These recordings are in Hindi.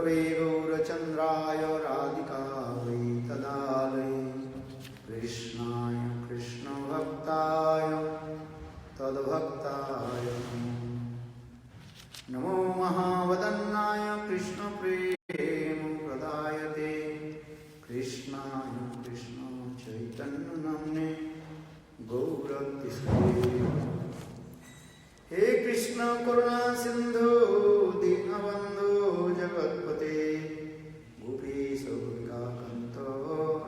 गुरवे गौरचन्द्राय राधिकायै तदालये कृष्णाय कृष्णभक्ताय तद्भक्ताय नमो महावदन्नाय कृष्णप्रेम प्रदायते कृष्णाय कृष्ण चैतन्य नाम्ने गौरतिष्ठे। हे कृष्ण करुणा सिंधु दीनबंधु जगत्पते गोपीश गोपिकान्त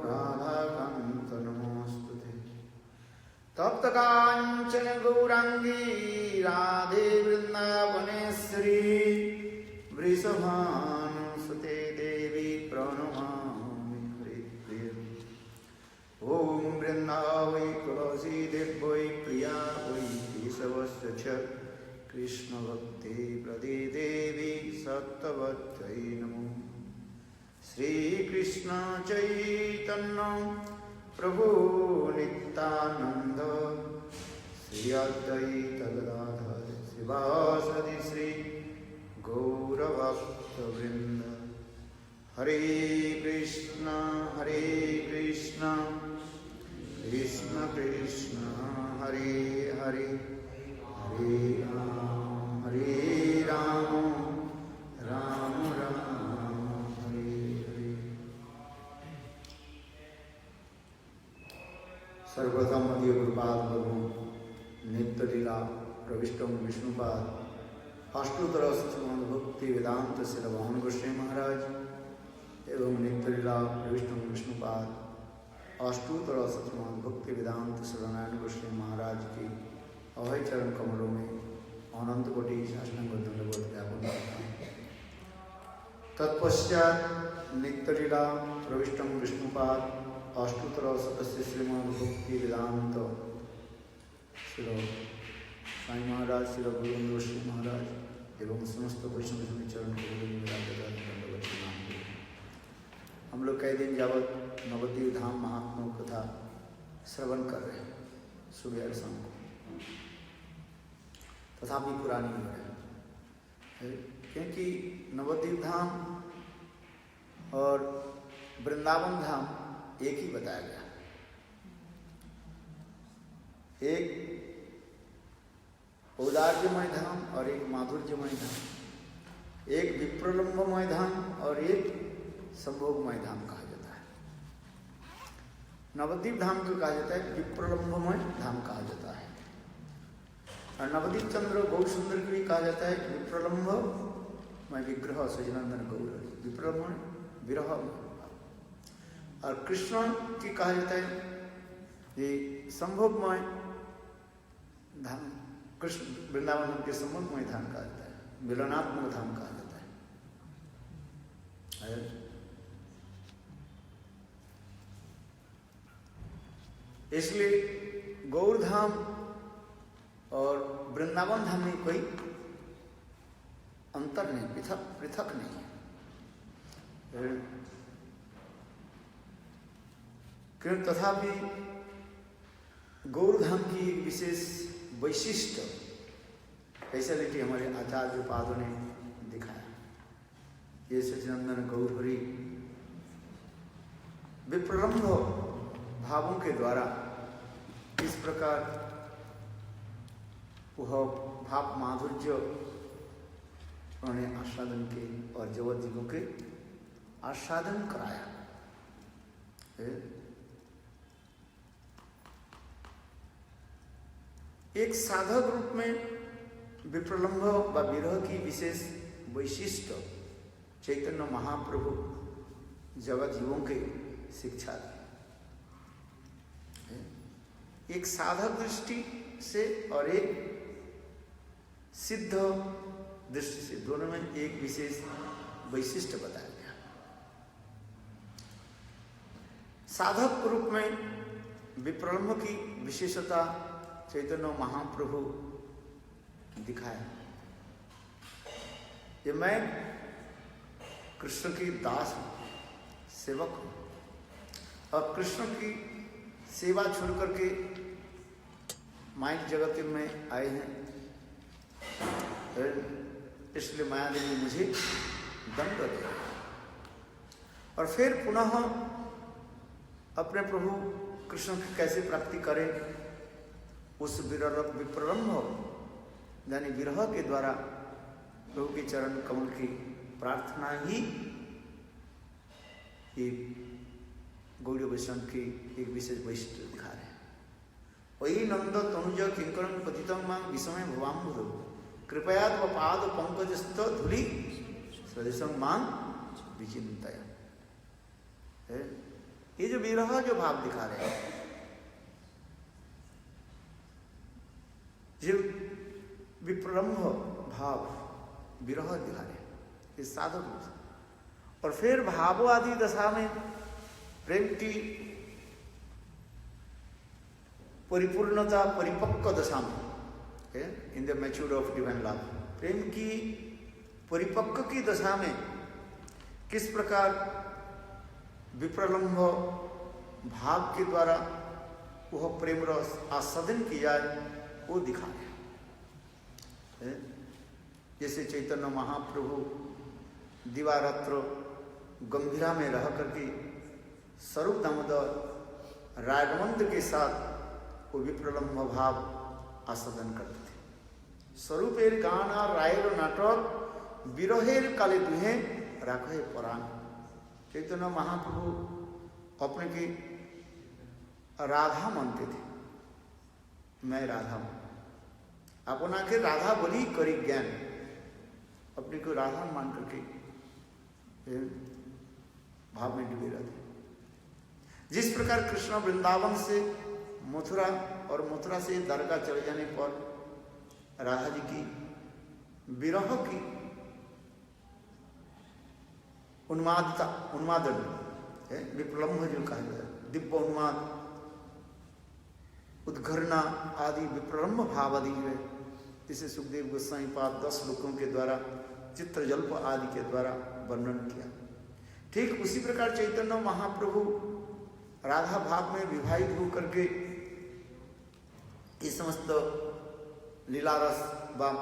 राधाकान्त नमोस्तुते। तप्त कांचन गौरांगी राधे वृंदावनेश्वरी वृषभानुसुते देवी प्रणमामि हरिप्रिये। ओम वृंदावै तुलसी देवै प्रिया वै केशवस्य च कृष्ण भक्ति प्रदे देवी सत्तवत्यै नमो। श्री कृष्ण चैतन्य प्रभु नित्यानंद श्री अद्वैत गदाधर शिवासदि श्री गौरभक्तवृंद। हरे कृष्ण कृष्ण कृष्ण हरे हरे हरे राम राम राम हरे हरे। सर्वप्रथम मध्य गुरुपाद प्रभु नित्य लीला प्रविष्टम विष्णुपाद अष्टोत्तर भक्ति वेदांत श्री भगवान गोस्वामी महाराज एवं नित्य लीला प्रविष्टम विष्णुपाद अष्टोत्तर भक्ति वेदांत श्री नारायण गोस्वामी महाराज की अभय चरण कमलों में अनंत कोटि साष्टांग दंडवत ज्ञापन करता हूँ। तत्पश्चात नित्य लीला प्रविष्टम विष्णुपाद अष्टोत्तर सदस्य श्रीमद भक्ति वेदांत श्री स्वामी महाराज श्री गुरुदेव गोस्वामी महाराज एवं समस्त वैष्णव चरण दंडवत प्रणाम। हम लोग कई दिन जावत नवद्वीप धाम महात्माओं कथा श्रवण कर रहे हैं सुबह और शाम को, तथापि पुरानी हो रहे हैं क्योंकि नवद्वीप धाम और वृंदावन धाम एक ही बताया गया। एक औदार्यमय धाम और एक माधुर्यमय धाम, एक विप्रलंबमय धाम और एक संभोगमय धाम कहा जाता है। नवद्वीप धाम को कहा जाता है विप्रलंबमय धाम कहा जाता है, और नवद्वीप चंद्र गौर सुंदर की भी कहा जाता है विप्रलंबमय विग्रह सजनंदन गौर विप्रलंबन विरह। और कृष्ण की कहा जाता है ये संभोगमय धाम, कृष्ण वृंदावन के संभोगमय धाम कहा जाता है, मिलनात्मक धाम कहा जाता है। इसलिए गौर धाम और वृंदावन धाम में कोई अंतर नहीं, पृथक नहीं है। क्यों तथापि गौर धाम की विशेष वैशिष्ट स्पेशलिटी हमारे आचार्य पादों ने दिखाया। ये सचिनंदन गौर हरि विप्रलंब भावों के द्वारा इस प्रकार वह भाव माधुर्य उन्होंने आस्वादन के और जगत जीवों के आस्वादन कराया। एक साधक रूप में विप्रलंब व विरह की विशेष वैशिष्ट चैतन्य महाप्रभु जगत जीवों के शिक्षा दी। एक साधक दृष्टि से और एक सिद्ध दृष्टि से, दोनों में एक विशेष वैशिष्ट बताया गया। साधक रूप में विप्रलंब की विशेषता चैतन्य महाप्रभु दिखाया कि मैं कृष्ण की दास हूं, सेवक हूं, और कृष्ण की सेवा छोड़ करके माइक जगत में आए हैं, इसलिए माया देवी मुझे दंड दे और फिर पुनः अपने प्रभु कृष्ण की कैसे प्राप्ति करें, उस विप्रलम्भ यानी विरह के द्वारा प्रभु के चरण कमल की प्रार्थना ही ये गौड़ीय वैष्णव की एक विशेष वैशिष्ट्य दिखा रहे हैं। वही नंद तनुज किंकरम पतितम मां विषमय भवाम्बुधो कृपया तव पाद पंकजस्थ धूलि सदृशं मां विचिंतय। ये जो विरह जो भाव दिखा रहे हैं, जो विप्रलम्भ भाव विरह दिखा रहे हैं इस साधक रूप से, और फिर भावो आदि दशा में प्रेम की परिपूर्णता परिपक्व दशा में, in the mature of divine love, प्रेम की परिपक्व की दशा में किस प्रकार विप्रलम्भ भाव के द्वारा वह प्रेम रस आस्वादन किया जाए वो दिखा रहे हैं। जैसे चैतन्य महाप्रभु दिवारात्र गंभीरा में रह करके स्वरूप दामोदर रागवंत के साथ वो विप्रलम्भ भाव आस्वादन करते थे। स्वरूपेर गाना रायर नाटक विरहेर काले दुहे राखे पराण। चैतन्य महाप्रभु अपने की राधा मानते थे, मैं राधा हूं, अपना के राधा बोली करी ज्ञान, अपने को राधा मान करके भाव में डूबे रहते। जिस प्रकार कृष्ण वृंदावन से मथुरा और मथुरा से दरगाह चले जाने पर राधा जी की विरह की उन्मादन विप्रलम्भ जो कहा गया, दिव्य उन्माद उद्घरना आदि विप्रलम्भ भाव आदि है, जिसे सुखदेव गोस्वामी पाद 10 श्लोकों के द्वारा चित्रजल्प आदि के द्वारा वर्णन किया। ठीक उसी प्रकार चैतन्य महाप्रभु राधा भाव में विवाहित होकर के इस समस्त लीलारस व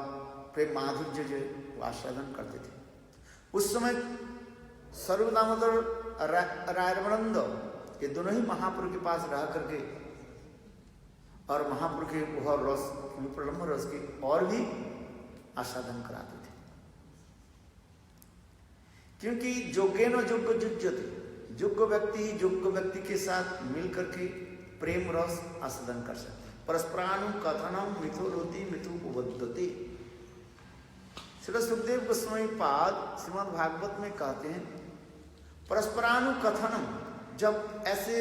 प्रेम माधुर्य जो वो आस्वादन करते थे। उस समय स्वरूप दामोदर रायरवनंद ये दोनों ही महाप्रभु के पास रह करके और महाप्रभु के वह रस विप्रलम्भ रस की और भी आस्वादन कराते थे, क्योंकि योग्येन योग्य युज्यते, योग्य व्यक्ति ही योग्य व्यक्ति के साथ मिलकर के प्रेम रस आस्वादन कर सकते हैं। परस्परानु कथनम मिथो रोति मिथुपबद्धते। श्री सुखदेव गोस्वामी पाद श्रीमद् भागवत में कहते हैं परस्परानु कथनम, जब ऐसे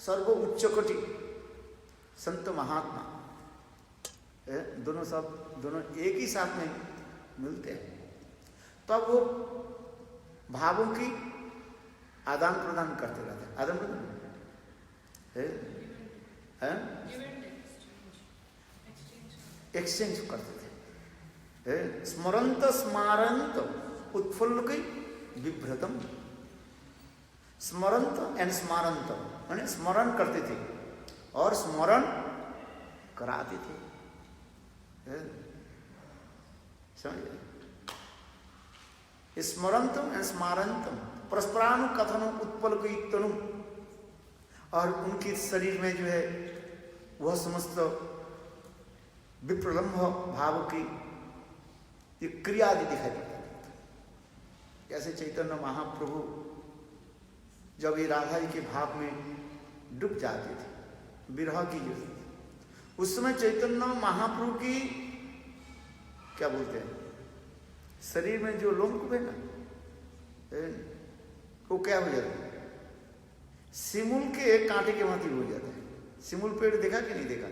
सर्व उच्च कोटि संत महात्मा दोनों एक ही साथ में मिलते हैं, तब वो भावों की आदान प्रदान करते रहते हैं। आदान प्रदान एक्सचेंज करते थे। स्मरंत स्मारंत उत्फुल्ल विभ्रतम, स्मरंत एंड स्मारंत माने स्मरण करते थे और स्मरण कराते थे। समझे? स्मरंतम एंड स्मारंतम परस्परानु कथनम उत्पल, और उनके शरीर में जो है वह समस्त विप्रलम्भ भाव की ये क्रिया आदि दिखाई पड़ता है। कैसे चैतन्य महाप्रभु जब ये राधा जी के भाव में डूब जाते थे, विरह की जो उस समय चैतन्य महाप्रभु की क्या बोलते हैं शरीर में जो लोमकूप है ना, वो क्या हो जाता है, सिमुल के कांटे के भांति हो जाता है। सिमुल पेड़ देखा कि नहीं देखा?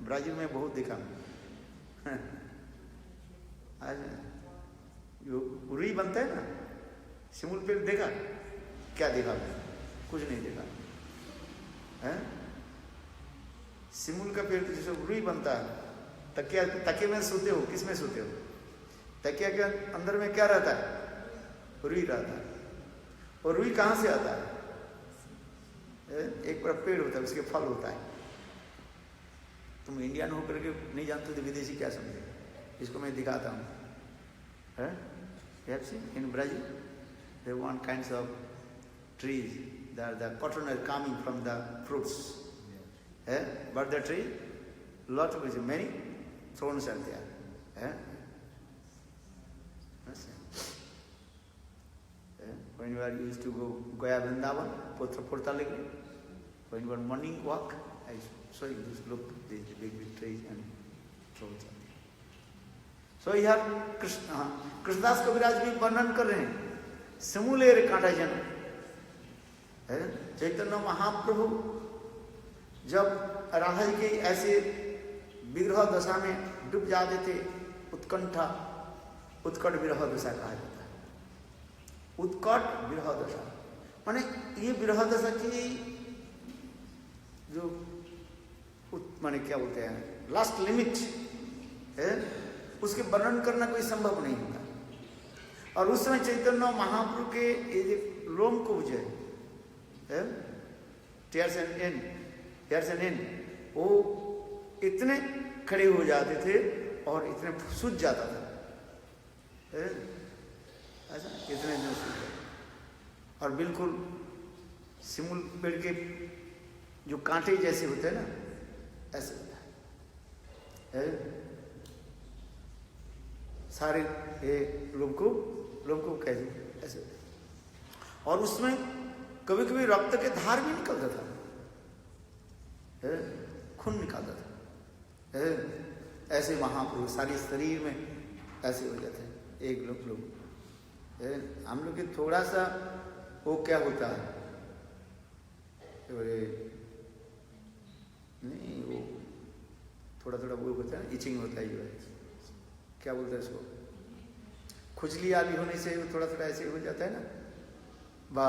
ब्राजील में बहुत देखा आज जो रुई बनता है ना, सिमुल पेड़ देखा? क्या देखा? कुछ नहीं देखा है। सिमुल का पेड़ जैसे रुई बनता है, तकिया में सोते हो, किस में सोते हो? तकिया के अंदर में क्या रहता है? रुई रहता है। और रुई कहाँ से आता है? एक बड़ा पेड़ होता है, उसके फल होता है। तुम इंडियन होकर के नहीं जानते तो विदेशी क्या समझे? इसको मैं दिखाता हूँ। You have seen in Brazil, they have one kinds of trees. The cotton is coming from the fruits. But the tree, lot of many thorns are there. When you are used to go Gaya Vrindavan, Portalegre, when you are morning walk, I saw you just look these big trees and thorns are there. So here Krishnadas Kaviraj भी वर्णन कर रहे हैं सिमुलेर कांटा जन चैतन्य महाप्रभु जब राधा जी के ऐसे विग्रह दशा में डूब जाते थे, उत्कट विरह दशा कहा जाता है। उत्कट विरह दशा माने ये विरह दशा की जो माने क्या बोलते हैं लास्ट लिमिट है, उसके वर्णन करना कोई संभव नहीं होता। और उस समय चैतन्य महाप्रभु के ये रोमकूप जो है टेयर्स एंड एंड वो इतने खड़े हो जाते थे और इतने सूझ जाता था, ऐसा इतने दिन सूझ जाता और बिल्कुल सिमुल पेड़ के जो कांटे जैसे होते हैं ना, ऐसे होता है सारे ये लोमकूप कैसे ऐसे होते। और उसमें कभी कभी रक्त के धार भी निकलता था, खून निकालता था। ऐसे महापुरुष सारे शरीर में ऐसे हो जाते हैं। एक लोग हम लोग के थोड़ा सा वो क्या होता है नहीं, वो थोड़ा वो होता है ना, इचिंग होता है, जो है क्या बोलते हैं इसको, खुजली आदि होने से थोड़ा ऐसे हो जाता है ना, बा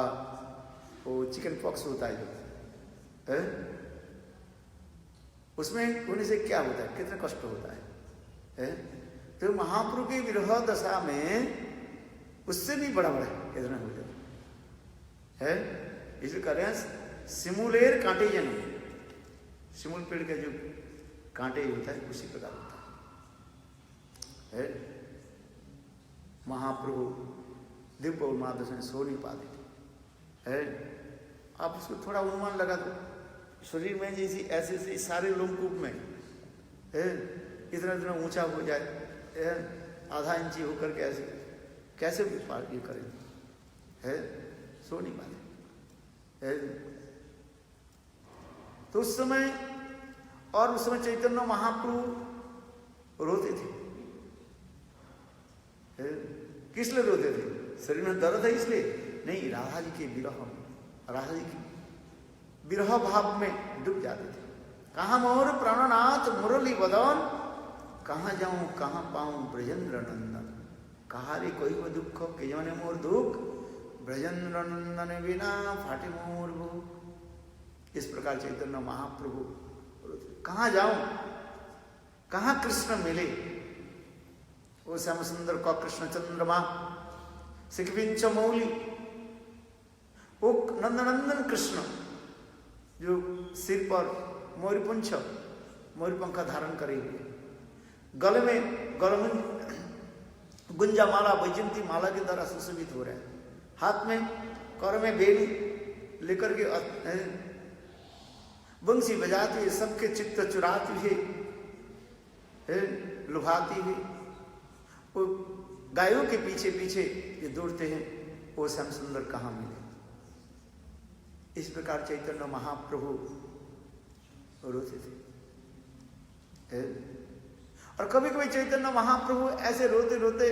वो चिकन पॉक्स होता है जो उसमें होने से क्या होता है, कितना कष्ट होता है। तो महाप्रभु की विरह दशा में उससे भी बड़ा कितना हो जाता है। इसलिए कह रहे हैं सिमुलेर कांटे जन, सिमुल पेड़ का जो कांटे होता है उसी प्रकार होता है। महाप्रभु दिव्य उन्माद दर्शन सो नहीं पाते थे। आप उसको थोड़ा अनुमान लगा दो, शरीर में जैसी ऐसे सारे लोमकूप में इतना ऊंचा हो जाए, आधा इंची होकर के ऐसे कैसे भी ये करें, सो नहीं पाते। तो उस समय चैतन्य महाप्रभु रोते थे। किस लिए रोते थे? शरीर में दर्द है इसलिए नहीं, राधा जी के विरह भाव में डूब जाते थे। कहाँ मोर प्राणनाथ मुरली बदन, कहाँ जाऊं कहाँ पाऊं ब्रजेंद्र नंदन, कहा रे कोई वो दुख के जाने मोर दुख, ब्रजेंद्र नंदन बिना फाटे मोर भूख। इस प्रकार चैतन्य महाप्रभु कहाँ जाऊं, कहाँ कृष्ण मिले, वो श्याम सुंदर का कृष्ण चंद्रमा सिकविंच मौली, वो नंदनंदन कृष्ण जो सिर पर मोरपंखा धारण करे हुए, गले में गुंजा माला वैजयंती माला के द्वारा सुशोभित हो रहे हैं, हाथ में कर में बेलू लेकर के बंसी बजाते हुए सबके चित्त चुराते हुए, लुभाती हुई, वो गायों के पीछे पीछे ये दौड़ते हैं, वो श्याम सुंदर कहाँ मिले। इस प्रकार चैतन्य महाप्रभु रोते थे। और कभी कभी चैतन्य महाप्रभु ऐसे रोते रोते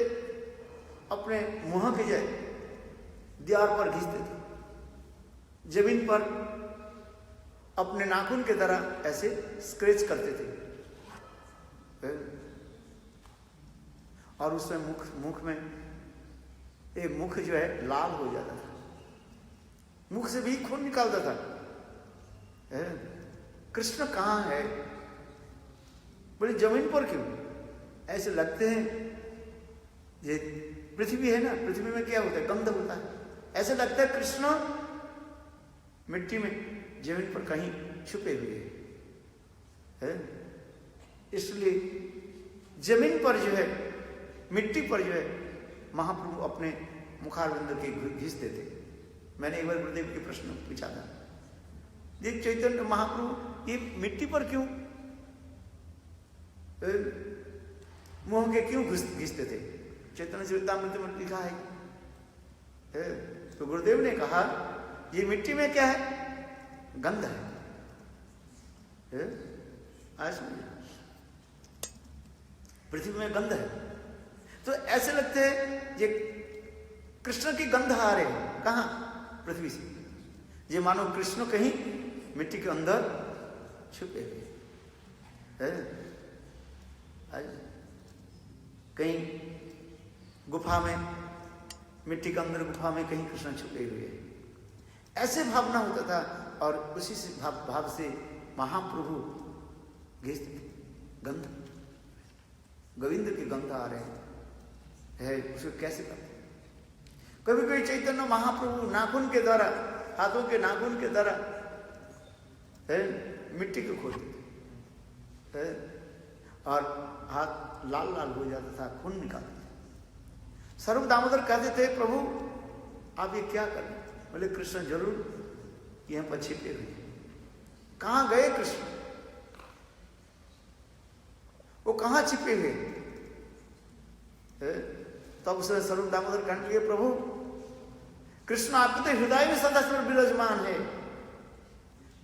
अपने मुंह के जाए दीवार पर घिसते थे, जमीन पर अपने नाखून की तरह ऐसे स्क्रैच करते थे। और उसमें मुख में ये मुख जो है लाल हो जाता था, मुख से भी खून निकालता था। कृष्ण कहाँ है, बोले जमीन पर क्यों? ऐसे लगते हैं ये पृथ्वी है ना, पृथ्वी में क्या होता है, गंध होता है, ऐसे लगता है कृष्ण मिट्टी में जमीन पर कहीं छुपे हुए हैं। इसलिए जमीन पर जो है, मिट्टी पर जो है महाप्रभु अपने मुखारविंद के घिसते थे। मैंने एक बार गुरुदेव के प्रश्न पूछा था, ये चैतन्य महाप्रभु ये मिट्टी पर क्यों मुंह के क्यों घिसते थे? चैतन्य चरितामृत में लिखा है। तो गुरुदेव ने कहा ये मिट्टी में क्या है? गंध है। आज पृथ्वी में गंध है, तो ऐसे लगते हैं ये कृष्ण की गंध आ रहे हैं। कहां? पृथ्वी से। ये मानो कृष्ण कहीं मिट्टी के अंदर छुपे हुए हैं। कहीं गुफा में, मिट्टी के अंदर गुफा में कहीं कृष्ण छुपे हुए हैं, ऐसे भावना होता था। और उसी से भाव से महाप्रभु घिसते थे। गंध, गोविंद की गंध आ रहे हैं, उसको कैसे करते? कभी कभी चैतन्य महाप्रभु नाखून के द्वारा, हाथों के नाखून के द्वारा मिट्टी को खोदते थे और हाथ लाल लाल हो जाता था, खून निकालते थे। स्वरूप दामोदर कहते थे, प्रभु आप ये क्या कर रहे? बोले कृष्ण जरूर यहां पर छिपे हुए। कहां गए कृष्ण? वो कहां छिपे हुए? तब उसने स्वरूप दामोदर कहने लगे, प्रभु कृष्ण आपके तो हृदय में सदा विराजमान है।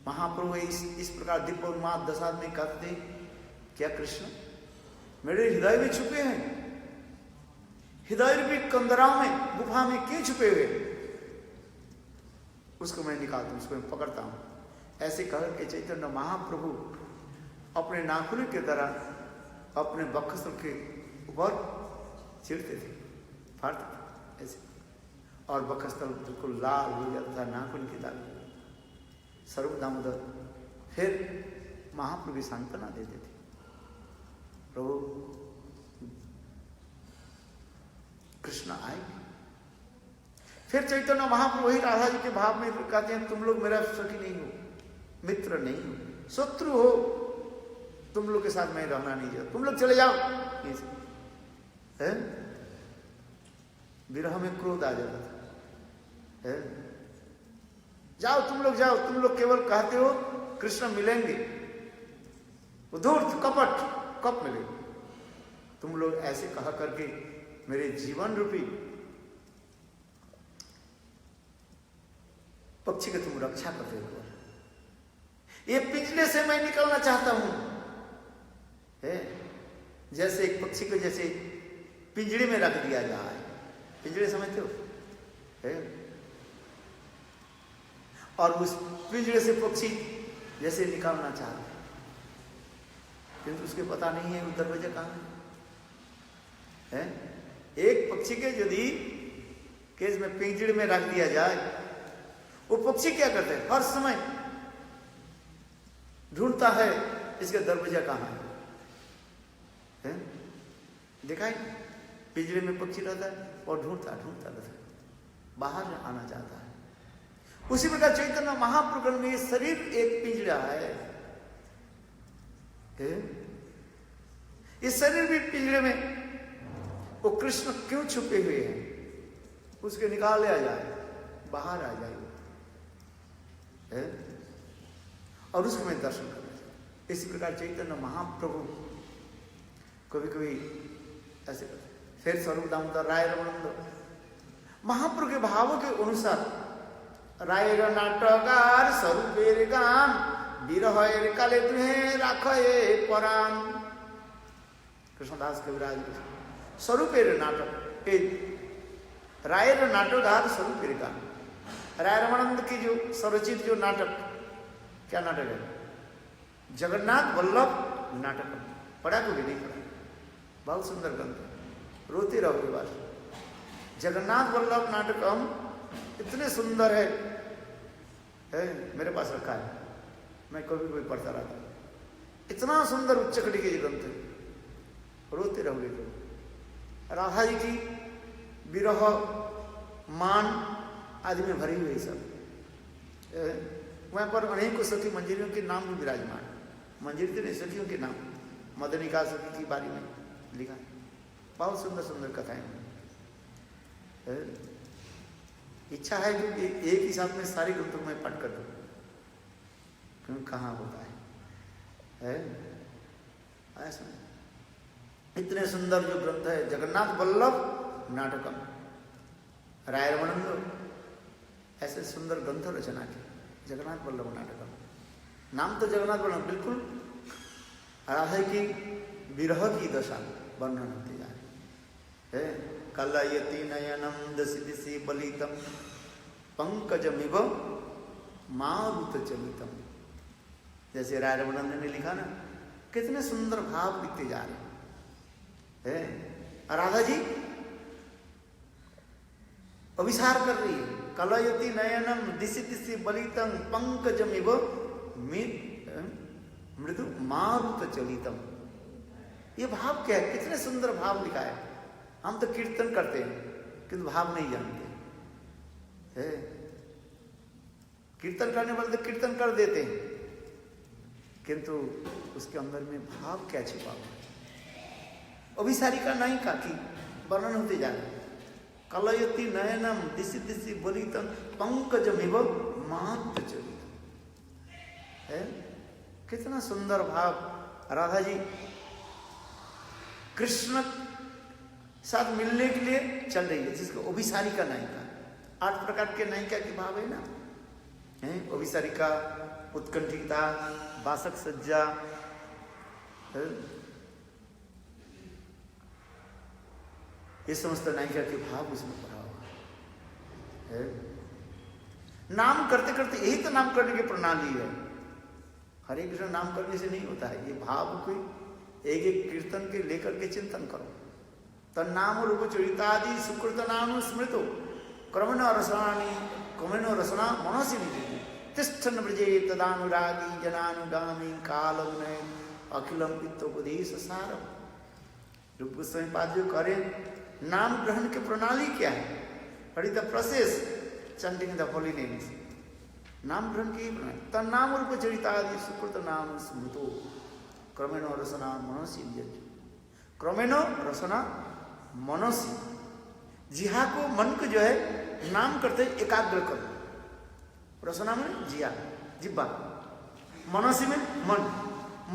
महाप्रभु इस प्रकार दिव्य उन्माद दशा में कहते, क्या कृष्ण मेरे हृदय में छुपे हैं? हृदय रूपी कंदराओं में, गुफा में क्यों छुपे हुए? उसको मैं निकालता हूं, उसको मैं पकड़ता हूं। ऐसे कह के चैतन्य महाप्रभु अपने नाखून के तरह अपने वक्षस्थल के ऊपर चिरते थे, फाड़ते थे ऐसे, और वक्षस्थल बिल्कुल लाल हो जाता था नाखून के दाग। स्वरूप दामोदर फिर महाप्रभु सांत्वना देते थे, प्रभु कृष्ण आएंगे। फिर चैतन्य महाप्रभु ही राधा जी के भाव में कहते हैं, तुम लोग मेरा सखी नहीं हो, मित्र नहीं हो, शत्रु हो, तुम लोग के साथ मैं रहना नहीं चाहता, तुम लोग चले जाओ। विरह में क्रोध आ जाता था। जाओ तुम लोग, जाओ, तुम लोग केवल कहते हो कृष्ण मिलेंगे, वो धूर्त कपट कब मिले? तुम लोग ऐसे कहा करके मेरे जीवन रूपी पक्षी की तुम रक्षा करते हो। ये पिंजरे से मैं निकलना चाहता हूं। जैसे एक पक्षी को जैसे पिंजरे में रख दिया जाए, पिंजरे समझते हो? और उस पिंजरे से पक्षी जैसे निकालना चाहता है, किंतु उसके पता नहीं है वो दरवाजा कहां है। एक पक्षी के यदि केस में पिंजरे में रख दिया जाए, वो पक्षी क्या करते हैं? हर समय ढूंढता है इसका दरवाजा कहां है। देखा है, पिंजरे में पक्षी रहता है और ढूंढता ढूंढता रहता है, बाहर आना चाहता है। उसी प्रकार चैतन्य महाप्रभु में शरीर एक पिंजरा है। इस शरीर भी पिंजरे में वो कृष्ण क्यों छुपे हुए हैं? उसके निकाल लिया जाए, बाहर आ जाए और उसको मैं दर्शन करना चाहिए। इसी प्रकार चैतन्य महाप्रभु कभी कभी ऐसे करते। फिर स्वरूप दामोदर राय रमणंद महाप्रभु के भावों के अनुसार राय नाटकार स्वरूपेर गान विरहेर काले दुहे राखे परान। कृष्णदास कविराज स्वरूपेर नाटक, राय नाटकार स्वरूपेर गान। राय रमानंद की जो स्वरचित जो नाटक, क्या नाटक है? जगन्नाथ वल्लभ नाटक। पढ़ा को भी नहीं पढ़ा, बहुत सुंदर ग्रंथ, रोते रहोगे बात। जगन्नाथ वल्लभ नाटकम इतने सुंदर है, मेरे पास रखा है, मैं कभी कोई पढ़ता रहता। इतना सुंदर उच्च कड़ी के ग्रंथ है, रोते रहोगे। तो राधा जी की विरह मान आदि में भरी हुई सब। वहां पर अनेकों सखी मंजरियों के नाम भी विराजमान। मंजरी तो नहीं, सखियों के नाम मदनिका सखी की बारी में लिखा है। बहुत सुंदर सुंदर कथाएं। इच्छा है कि एक ही साथ में सारी ग्रंथों में पाठ कर दूं, क्यों कहाँ होता है? ऐसा इतने सुंदर जो ग्रंथ है जगन्नाथ वल्लभ नाटकम, रायरमणंद ऐसे सुंदर ग्रंथ रचना की, जगन्नाथ वल्लभ नाटकम। नाम तो जगन्नाथ वल्लभ, बिल्कुल राधा की विरह की दशा वर्णन होती जा रही है। कलयति नयनम दसि दिशि बलितम पंकजमिव मारुत चलितम, जैसे रायरमणंद ने लिखा ना, कितने सुंदर भाव लिखते जा रहे हैं। राधा जी अभिसार कर रही है, कलयति नयनम दिशि दिशि बलितम पंकजमिव मृदु मारुत चलितम। ये भाव क्या है? कितने सुंदर भाव लिखा है। हम तो कीर्तन करते हैं किंतु भाव नहीं जानते है। कीर्तन करने वाले तो कीर्तन कर देते हैं, किंतु उसके अंदर में भाव क्या छिपा हुआ है? अभिसारिका नायिका की वर्णन होते जा रहे। कलयति नयनम दिशि दिशि बलितम पंकजमिव मारुत चलितम है। कितना सुंदर भाव। राधा जी कृष्ण साथ मिलने के लिए चल रही है, जिसको अभिसारिका नायिका, 8 प्रकार के नायिका के भाव है ना, है अभिसारिका, उत्कंठिता, बासक सज्जा, ये समस्त नायिका के भाव उसमें भरा हुआ है। नाम करते करते, यही तो नाम करने की प्रणाली है। हरे कृष्ण नाम करने से नहीं होता है, ये भाव को एक एक कीर्तन के लेकर के चिंतन करो। तन्नाम रूप चरितादि सुकृत नाम स्मृतो क्रमण रसनानि क्रमेण रसना मनसि निधि तिष्ठन ब्रजे तदानुरागी जनानुगामी कालगुणय अखिलम वित्तोपदेश सारम। रूप गोस्वामी पाद जो करें, नाम ग्रहण की प्रणाली क्या है? Hari the process chanting the Holi names. नाम ग्रहण की प्रणाली, तन्नाम रूप चरितादि सुकृत नाम स्मृतो क्रमेण रसना मनसि निधि। क्रमेण रसना मनसी, जिहा को, मन को जो है नाम करते एकाग्र करो। रसना में जिया, जिब्बा, मनसी में मन,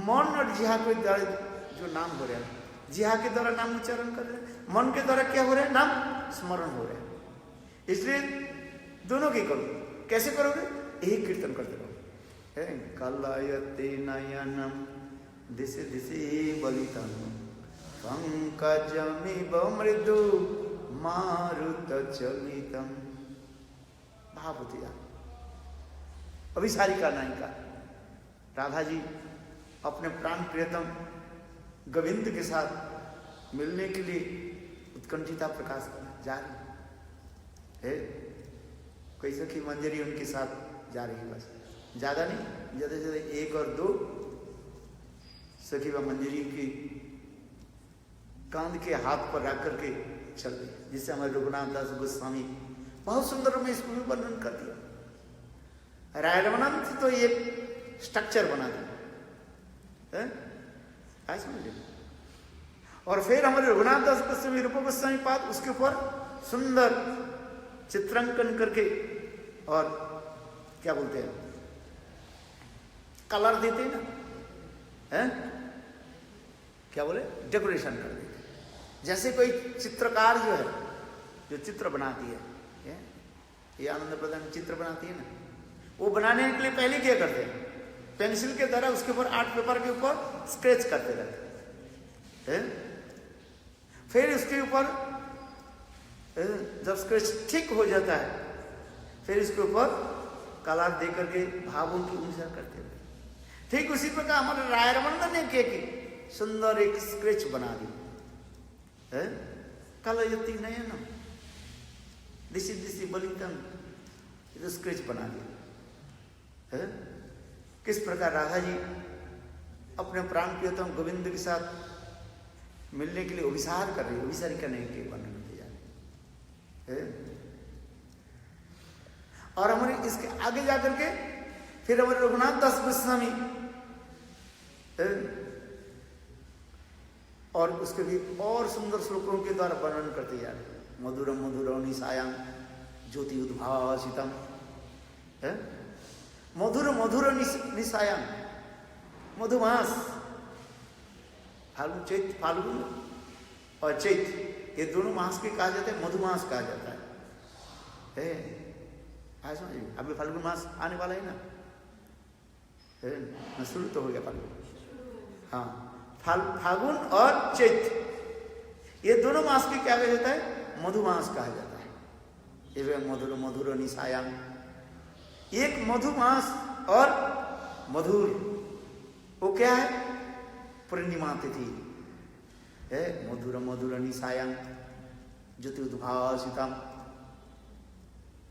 मन और जिहा के द्वारा जो नाम हो रहा है, जिहा के द्वारा नाम उच्चारण कर रहे हैं, मन के द्वारा क्या हो रहा है? नाम स्मरण हो रहा है। इसलिए दोनों की करो। कैसे करोगे? यही कीर्तन करते रहो। कलयति नयनम दिशि दिशि बलितम पंकजमिव मृदु मारुत चलितम। भावतिया अभिसारिका नायिका राधा जी अपने प्राण प्रियतम गोविंद के साथ मिलने के लिए उत्कंठिता प्रकाश करने जा रही है। कैसे की मंजरी उनके साथ जा रही है, बस ज्यादा नहीं, ज्यादा से ज्यादा 1 और 2 सखी व मंजरी की कांध के हाथ पर रख करके चल गई, जिससे हमारे रघुनाथ दास गोस्वामी बहुत सुंदर में इसको भी वर्णन कर दिया। रायरमणंद तो ये स्ट्रक्चर बना दिया, समझे। और फिर हमारे रघुनाथ दास गोस्वामी रूप गोस्वामी पाद उसके ऊपर सुंदर चित्रांकन करके और क्या बोलते हैं, कलर देते हैं ना, है क्या बोले, डेकोरेशन कर देते। जैसे कोई चित्रकार जो है, जो चित्र बनाती है, ये आनंद प्रधान चित्र बनाती है ना, वो बनाने के लिए पहले क्या करते हैं? पेंसिल के द्वारा उसके ऊपर आर्ट पेपर के ऊपर स्केच करते रहते हैं। फिर उसके ऊपर जब स्केच ठीक हो जाता है, फिर इसके ऊपर कलर दे करके भावों की ऊर्जा करते रहते। ठीक उसी प्रकार हमारे रायरमंदन ने क्या की, सुंदर एक स्केच बना दी है। कलयति नयनम दिशि दिशि बलितम, तो स्केच बना दिया है। किस प्रकार राधा जी अपने प्राण प्रियतम गोविंद के साथ मिलने के लिए अभिसार कर रही है। अभिसारिका नहीं के वर्णन किया है। और हमारे इसके आगे जाकर के फिर हमारे रघुनाथ दास गोस्वामी और उसके भी और सुंदर श्लोकों के द्वारा वर्णन करते जा रहे हैं। मधुरम मधुरौनी सायां ज्योति उद्भासितम है, मधुर मधुर निसायां, मधुमास, फाल्गुन चैत, फाल्गुन और चैत ये दोनों मास के कहा जाता है, मधुमास कहा जाता है। अभी फाल्गुन मास आने वाला है ना, शुरू तो हो गया फाल्गुन। हाँ, फाल्गुन और चैत ये दोनों मास के क्या कहा जाता है, मधुमास कहा जाता है। ये मधुर मधुर निसायां, एक मधुमास और मधुर, वो क्या है, पूर्णिमा तिथि है। मधुर मधुर निसायां ज्योतिर्भासितम,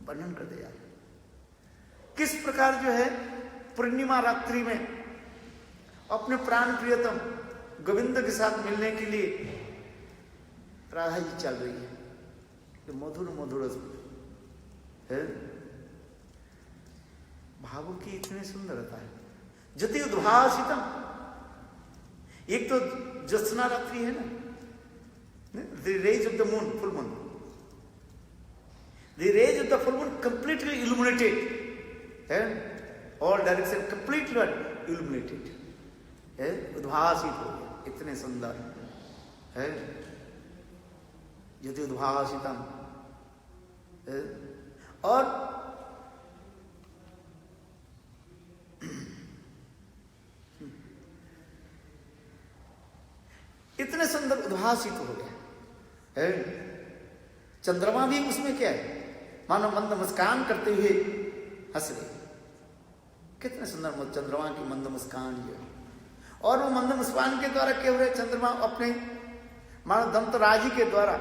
वर्णन कर दिया किस प्रकार जो है पूर्णिमा रात्रि में अपने प्राण प्रियतम गोविंद के साथ मिलने के लिए राधा जी चल रही है। तो मधुर मधुर है, भावों की इतनी सुंदरता है। ज्योति उद्भासितम, एक तो ज्योत्सना रात्रि है ना, the rays of the moon, full moon, the rays of the full moon completely illuminated है, ऑल डायरेक्शन कंप्लीटली इल्यूमिनेटेड है, उद्भासित हो गया, इतने सुंदर है। ज्योति उद्भासितम है, और इतने सुंदर उद्भासित हो गया है। चंद्रमा भी उसमें क्या है, मानो मंद मुस्कान करते हुए हंस रहे। कितने सुंदर चंद्रमा की मंद मुस्कान जो है, और वो मंद मुस्कान के द्वारा क्या हो रहे, चंद्रमा अपने मानो दंतराजी के द्वारा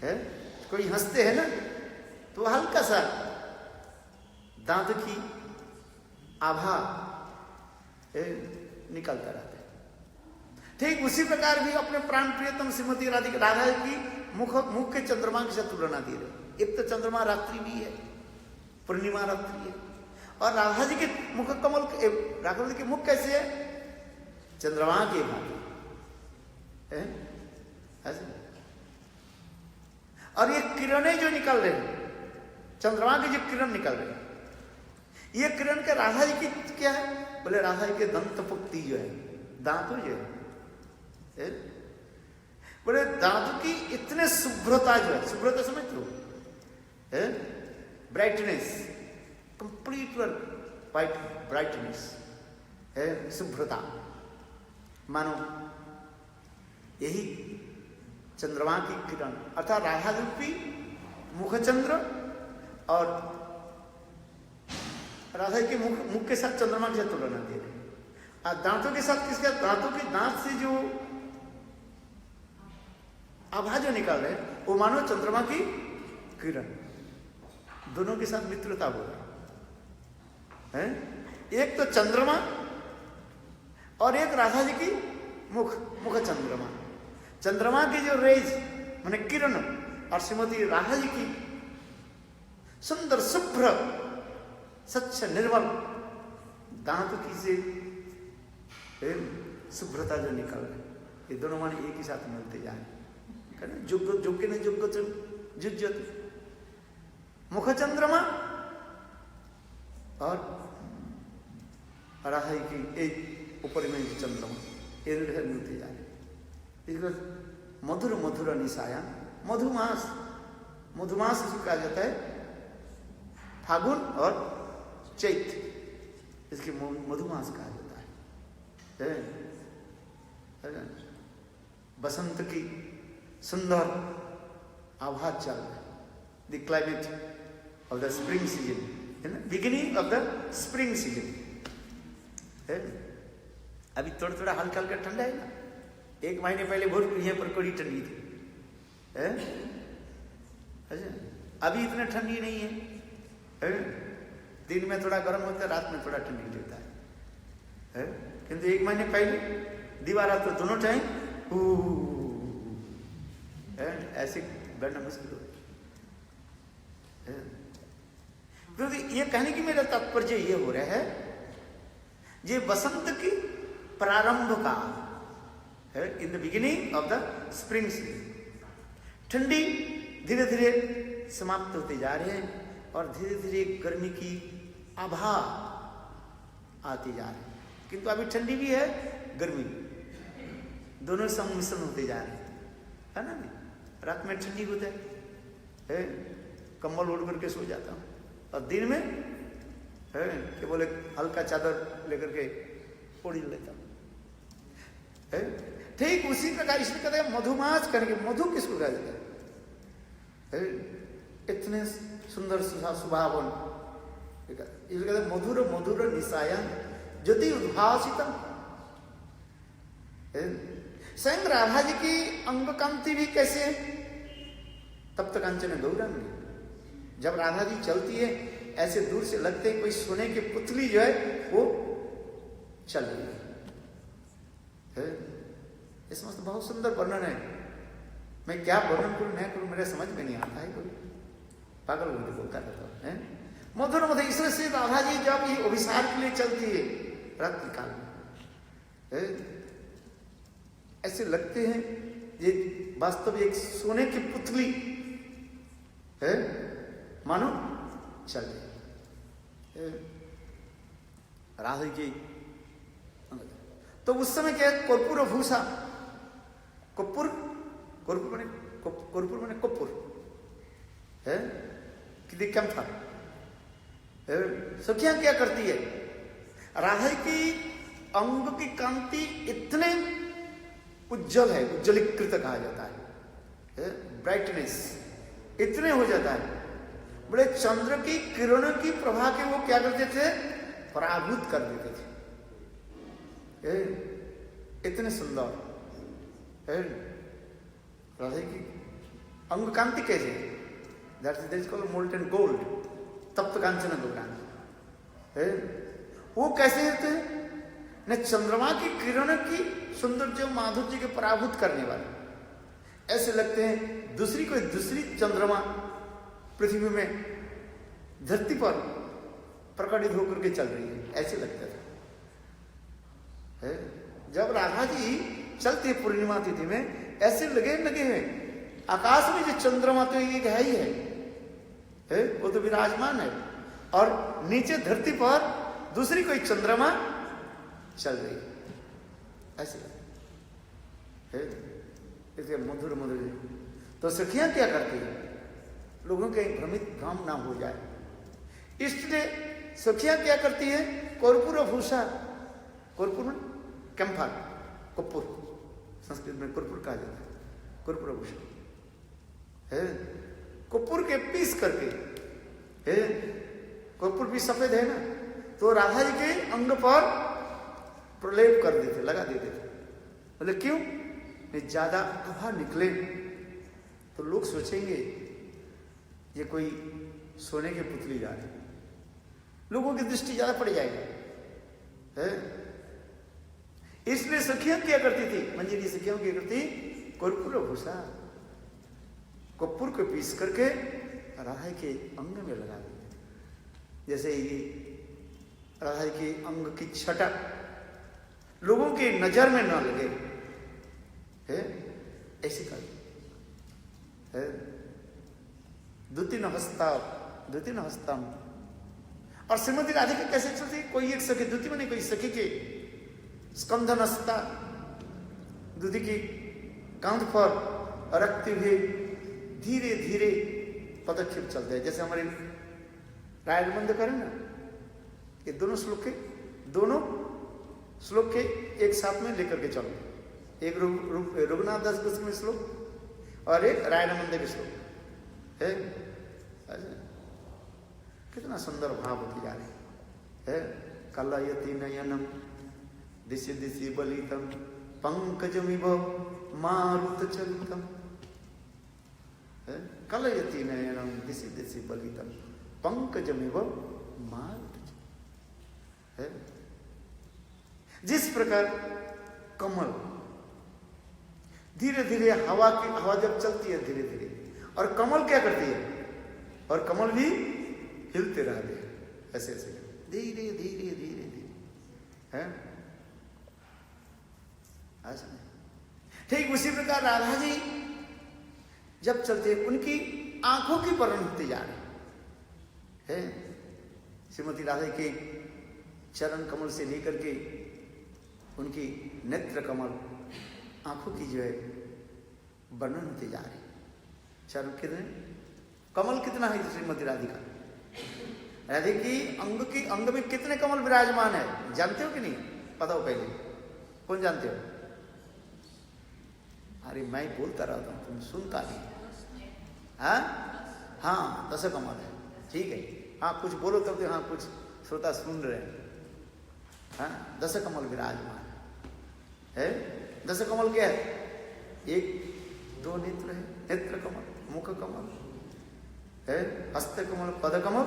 है, कोई हंसते हैं ना तो हल्का सा दांत की आभा निकलता रहता है। ठीक उसी प्रकार भी अपने प्राण प्रियतम श्रीमती राधा की मुख के चंद्रमा के साथ तुलना दे रहे। एक तो चंद्रमा रात्रि भी है, पूर्णिमा रात्रि है, और राधा जी के मुख कमल, राघव जी के मुख कैसे है, चंद्रमा के भांति है ऐसे। और ये किरणें जो निकल रहे हैं, चंद्रमा के जो किरण निकल रहे हैं, ये किरण के राधा जी की क्या है, बोले राधा जी के दंत पुक्ति जो है, दांतों जो है, बोले दांतों की इतने शुभ्रता जो है, शुभ्रता समझ लो है, ब्राइटनेस, कंप्लीट वाइट ब्राइटनेस है, शुभ्रता, मानो यही चंद्रमा की किरण, अर्थात राधा रूपी मुखचंद्र और राधा के मुख के साथ चंद्रमा के साथ तुलना दे रहे हैं। और दांतों के साथ किसका, दांतों के दांत से जो आभा जो निकाल रहे हैं वो मानो चंद्रमा की किरण, दोनों के साथ मित्रता हो रही है। एक तो चंद्रमा और एक राधा जी की मुख चंद्रमा, चंद्रमा की जो रेज माने किरण और श्रीमती राधा जी की सुंदर शुभ्र स्वच्छ निर्मल दांतों की से शुभ्रता जो निकल रही, ये दोनों माने एक ही साथ मिलते जाए, जोग्य ने जोग्य जुज्जत, मुख चंद्रमा और राधा की एक ऊपर में चंद्रमा, ये मिलते जा रहे। मधुर मधुर निसाया, मधुमास, मधुमास इसको कहा जाता है फागुन और चैत, इसके मधुमास कहा जाता है। बसंत की सुंदर आभास चल रहा है, the climate of the spring season है ना, beginning of the spring season है। अभी थोड़ा थोड़ा हल्का हल्का ठंडा है ना, एक महीने पहले बहुत यहाँ पर कड़ी ठंडी थी है? अच्छा, अभी इतना ठंडी नहीं है, दिन में थोड़ा गर्म होता है, रात में थोड़ा ठंडी रहता है, किंतु एक महीने पहले दीवार तो दोनों टाइम ऐसे बैठना मुश्किल हो। क्योंकि ये कहने की मेरा तात्पर्य ये हो रहा है, ये बसंत की प्रारंभ का है, in the beginning of the spring season, ठंडी धीरे धीरे समाप्त होते जा रहे हैं और धीरे धीरे गर्मी की आभा आती जा रही है। किंतु अभी ठंडी भी है, गर्मी भी, दोनों सम्मिश्रण होते जा रहे है ना। रात में ठंडी होता है, कंबल ओढ़ करके सो जाता हूँ, और दिन में है कि बोले हल्का चादर लेकर के ओढ़ लेता हूँ। ठीक उसी प्रकार इसलिए कहते हैं मधुमास करके। मधु किसको कहा जाता है? इतने सुंदर सुभावन, इसलिए कहते मधुर मधुर निशायन ज्योति उद्भासितम। स्वयं राधा जी की अंग कांति भी कैसे? तप्त कांचन गौरांगी। जब राधा जी चलती है ऐसे दूर से लगते हैं कोई सोने की पुतली जो है वो चल रही है। इसमें तो बहुत सुंदर वर्णन है। मैं क्या वर्णन करूं न करूं, मेरे समझ में नहीं आता है। कोई पागल होकर बोलता रहता है। मधुर मधुर इसलिए से राधा जी जब ये अभिसार के लिए चलती है रात्रि काल में, ऐसे लगते हैं ये वास्तव एक सोने की पुतली है, मानो चल रही राधा जी। तो उस समय क्या है? कर्पूर भूषा, कपूर, कर्पूर मैंने कपूर है कि कैंफर। सखियां क्या करती है? राधा की अंग की कांति इतने उज्जवल है, उज्जवलीकृत कहा जाता है, ब्राइटनेस इतने हो जाता है, बड़े चंद्र की किरणों की प्रभा के वो क्या करते थे? पराभूत कर देते थे। इतने सुंदर राधा की अंग कांति कैसे? That is called molten gold, तप्त कांचन गौरांगी। वो कैसे होते हैं? न चंद्रमा की किरणों की सुंदर जो माधुर्य के पराभूत करने वाले, ऐसे लगते हैं दूसरी कोई दूसरी चंद्रमा पृथ्वी में धरती पर प्रकटित होकर के चल रही है, ऐसे लगता था। जब राधा जी चलती है पूर्णिमा तिथि में, ऐसे लगे हैं आकाश में जो चंद्रमा तो एक है ही है, वो तो विराजमान है, और नीचे धरती पर दूसरी कोई चंद्रमा चल रही है, ऐसे है। इसलिए मधुर मधुर। तो सखियां क्या करती है? लोगों के भ्रम ना हो जाए इसलिए सखियां क्या करती है? कर्पूर भूषा, कर्पूर में कैंफर, कपूर, संस्कृत में कर्पूर कहा जाता है, कर्पूर भूषा है। कपूर के पीस करके है, कपूर भी सफेद है ना, तो राधा जी के अंग पर प्रलेप कर देते, लगा देते थे। मतलब क्यों? ज्यादा आभा निकले तो लोग सोचेंगे ये कोई सोने की पुतली जा रही, लोगों की दृष्टि ज्यादा पड़ जाएगी है। इसलिए सखियां क्या करती थी? मंजरी सखियां क्या करती? कर्पूर भूषा, कपूर को पीस करके राधा के अंग में लगा देते। जैसे ये राधा के अंग की छटा लोगों की नजर में ना लगे है, ऐसे कर है। द्वितीय हस्ता। और श्रीमती राधिका कैसे चलती? कोई एक सखी, द्वितीय में नहीं, कोई सखी के स्कंधनस्ता, दूधी की कांध पर रखते हुए धीरे धीरे पदक्षेप चलते हैं। जैसे हमारे राय बंद करें ना, ये दोनों श्लोक के एक साथ में लेकर के चलो। एक रघुनाथ दास गोस्वामी में श्लोक और एक रायनमंद के श्लोक है। कितना सुंदर भाव होती जा रही है। कलयति नयनम दिशि दिशि बलितम पंकजमिव मारुतचरितम। कलयति नयनम दिशि दिशि बलितम पंकजमिव मारुतचरितम। जिस प्रकार कमल धीरे धीरे हवा जब चलती है धीरे धीरे, और कमल क्या करती है? और कमल भी हिलते रहते हैं ऐसे ऐसे धीरे धीरे धीरे धीरे है। ऐसा ठीक उसी प्रकार राधा जी जब चलते उनकी आंखों की वर्ण होती जा रही है। श्रीमती राधा के चरण कमल से लेकर के उनकी नेत्र कमल आंखों की जो है वर्णन होती जा रही। चरण कितने, कमल कितना है श्रीमती राधिका, राधे की अंग में कितने कमल विराजमान है जानते हो कि नहीं? पता हो पहले, कौन जानते हो? अरे मैं बोलता रहता हूं, तुम सुनता नहीं। हाँ 10 कमल है, ठीक है। हाँ कुछ बोलो तब तो, हाँ कुछ श्रोता सुन रहे हैं। हाँ 10 कमल विराजमान है। 10 कमल क्या है? 1 2 नेत्र है, नेत्र कमल, मुख कमल है, हस्त कमल, पद कमल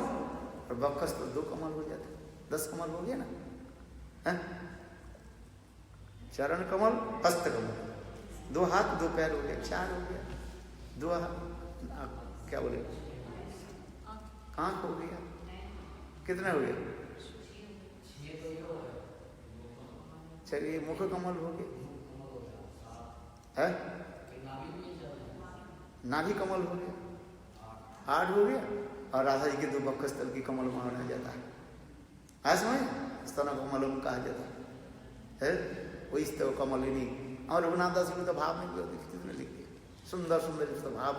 और वक्षस्थ 2 कमल हो जाते, 10 कमल हो गया ना है? चरण कमल, हस्त कमल, 2 हाथ 2 पैर हो गया, 4 हो गया, 2 हाथ क्या बोले, आंख हो गया, कितना हो गया? चलिए मुख कमल हो गया है, नाभि कमल हो गया, 8 हो गया। और राधा जी के 2 वक्षस्थल की कमल माना जाता है। आज समझ स्तन कमल कहा जाता है, वही स्तव कमलिनी। और रघुनाथ दास जी ने तो भाव में कितने लिख दिया, सुंदर सुंदर तो भाव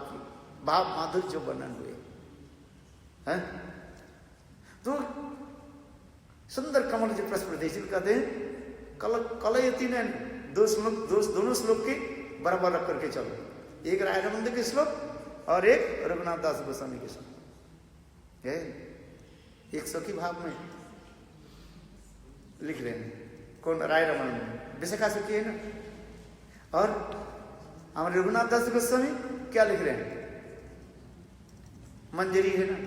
माधुर्य जो वर्णन हुए हैं। तो सुंदर कमल जो प्रस्फुटित कहते हैं, कलयति ने 2 श्लोक, दोनों श्लोक के बराबर रख करके चलो, एक राय रमंद के श्लोक और एक रघुनाथ दास गोस्वामी के श्लोक है। 100 की भाव में लिख रहे हैं, कौन? राय रमन में विशाखा से किए ना। और हमारे रघुनाथ दास गोस्वामी क्या लिख रहे हैं? मंजरी है ना।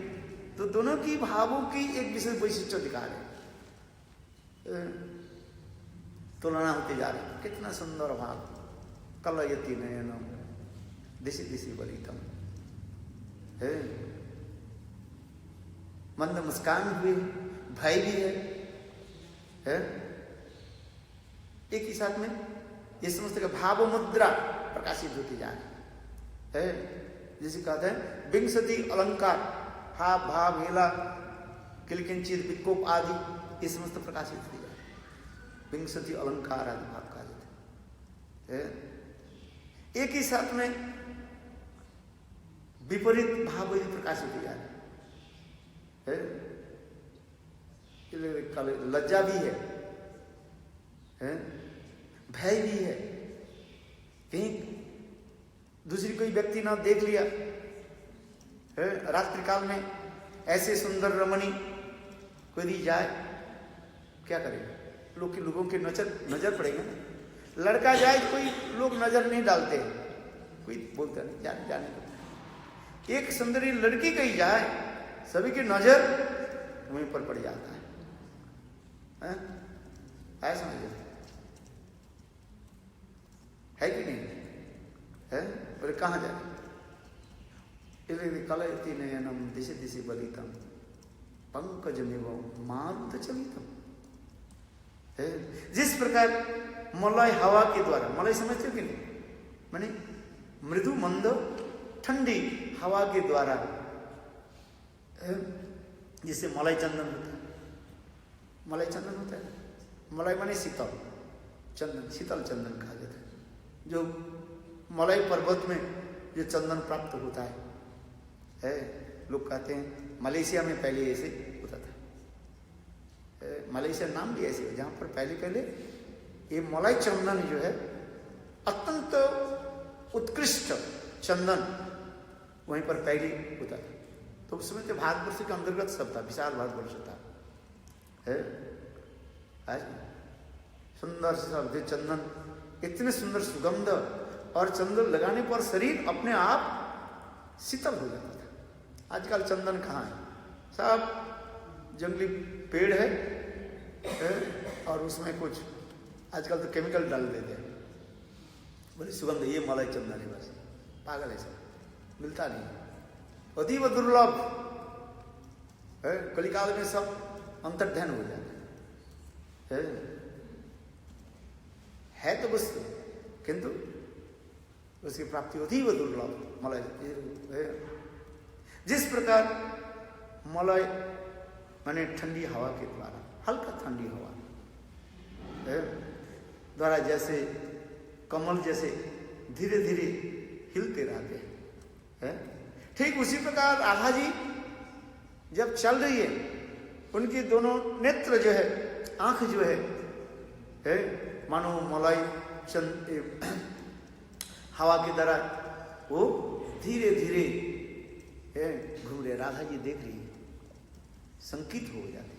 तो दोनों की भावों की एक विशेष वैशिष्ट्य दिखा रहे, तुलना होती जा रही। कितना सुंदर भाव, कलयति नयनम दिशि दिशि बलितम है, मंद मुस्कान हुए, भय भी है? एक ही साथ में ये समस्त का भाव मुद्रा प्रकाशित होती जा रही है। जिसे कहते हैं विंशति अलंकार, हाव भाव हेला किलकिंचित विकोप आदि, ये समस्त प्रकाशित होती जा रही। विंशति अलंकार आदि भाव कहा जाता है। एक ही साथ में विपरीत भाव प्रकाशित होती जा रही है। लज्जा भी है, भय भी है, कहीं दूसरी कोई व्यक्ति ना देख लिया है। रात्रि काल में ऐसे सुंदर रमणी कोई दी जाए, क्या करेगा? लोगों के नजर पड़ेगा ना। लड़का जाए कोई लोग नजर नहीं डालते, कोई बोलता नहीं, जाने को। एक सुंदरी लड़की कहीं जाए, सभी की नजर वहीं पर पड़ जाता है। ऐसा समझिए, है कि नहीं है? बोले कहाँ जाए? कलयति नयनम दिशि दिशि बलितम पंकजमिव मारुत चलितम है। जिस प्रकार मलय हवा के द्वारा, मलय समझते हो कि नहीं? माने मृदु मंद ठंडी हवा के द्वारा, जिससे मलय चंदन होता है। मलय चंदन होता है, मलय माने शीतल चंदन, शीतल चंदन कहा जाता है। जो मलय पर्वत में जो चंदन प्राप्त होता है, लोग कहते हैं मलेशिया में पहले ऐसे होता था। मलेशिया नाम भी ऐसे है जहाँ पर पहले ये मलय चंदन जो है अत्यंत उत्कृष्ट चंदन वहीं पर पहले होता था। तो उस समय तो भारतवर्ष के अंतर्गत सब था, विशाल भारतवर्ष था। सुंदर से चंदन, इतने सुंदर सुगंध, और चंदन लगाने पर शरीर अपने आप शीतल हो जाता था। आजकल चंदन कहाँ है? सब जंगली पेड़ है और उसमें कुछ आजकल तो केमिकल डाल देते हैं, बोले सुगंध, ये मलय चंदन है। बस पागल है, सब मिलता नहीं, अतीव दुर्लभ है। कलिकाल में सब अंतर्ध्यान हो जाता है तो वस्तु, किंतु उसकी प्राप्ति होती ही वो दुर्लभ मलय। जिस प्रकार मलय माने ठंडी हवा के द्वारा, हल्का ठंडी हवा द्वारा जैसे कमल जैसे धीरे धीरे हिलते रहते हैं, ठीक उसी प्रकार राधा जी जब चल रही है, उनकी दोनों नेत्र जो है, आंख जो है मानो मलय हवा की तरह वो धीरे धीरे घूम रहे। राधा जी देख रही है, संकित हो जाते,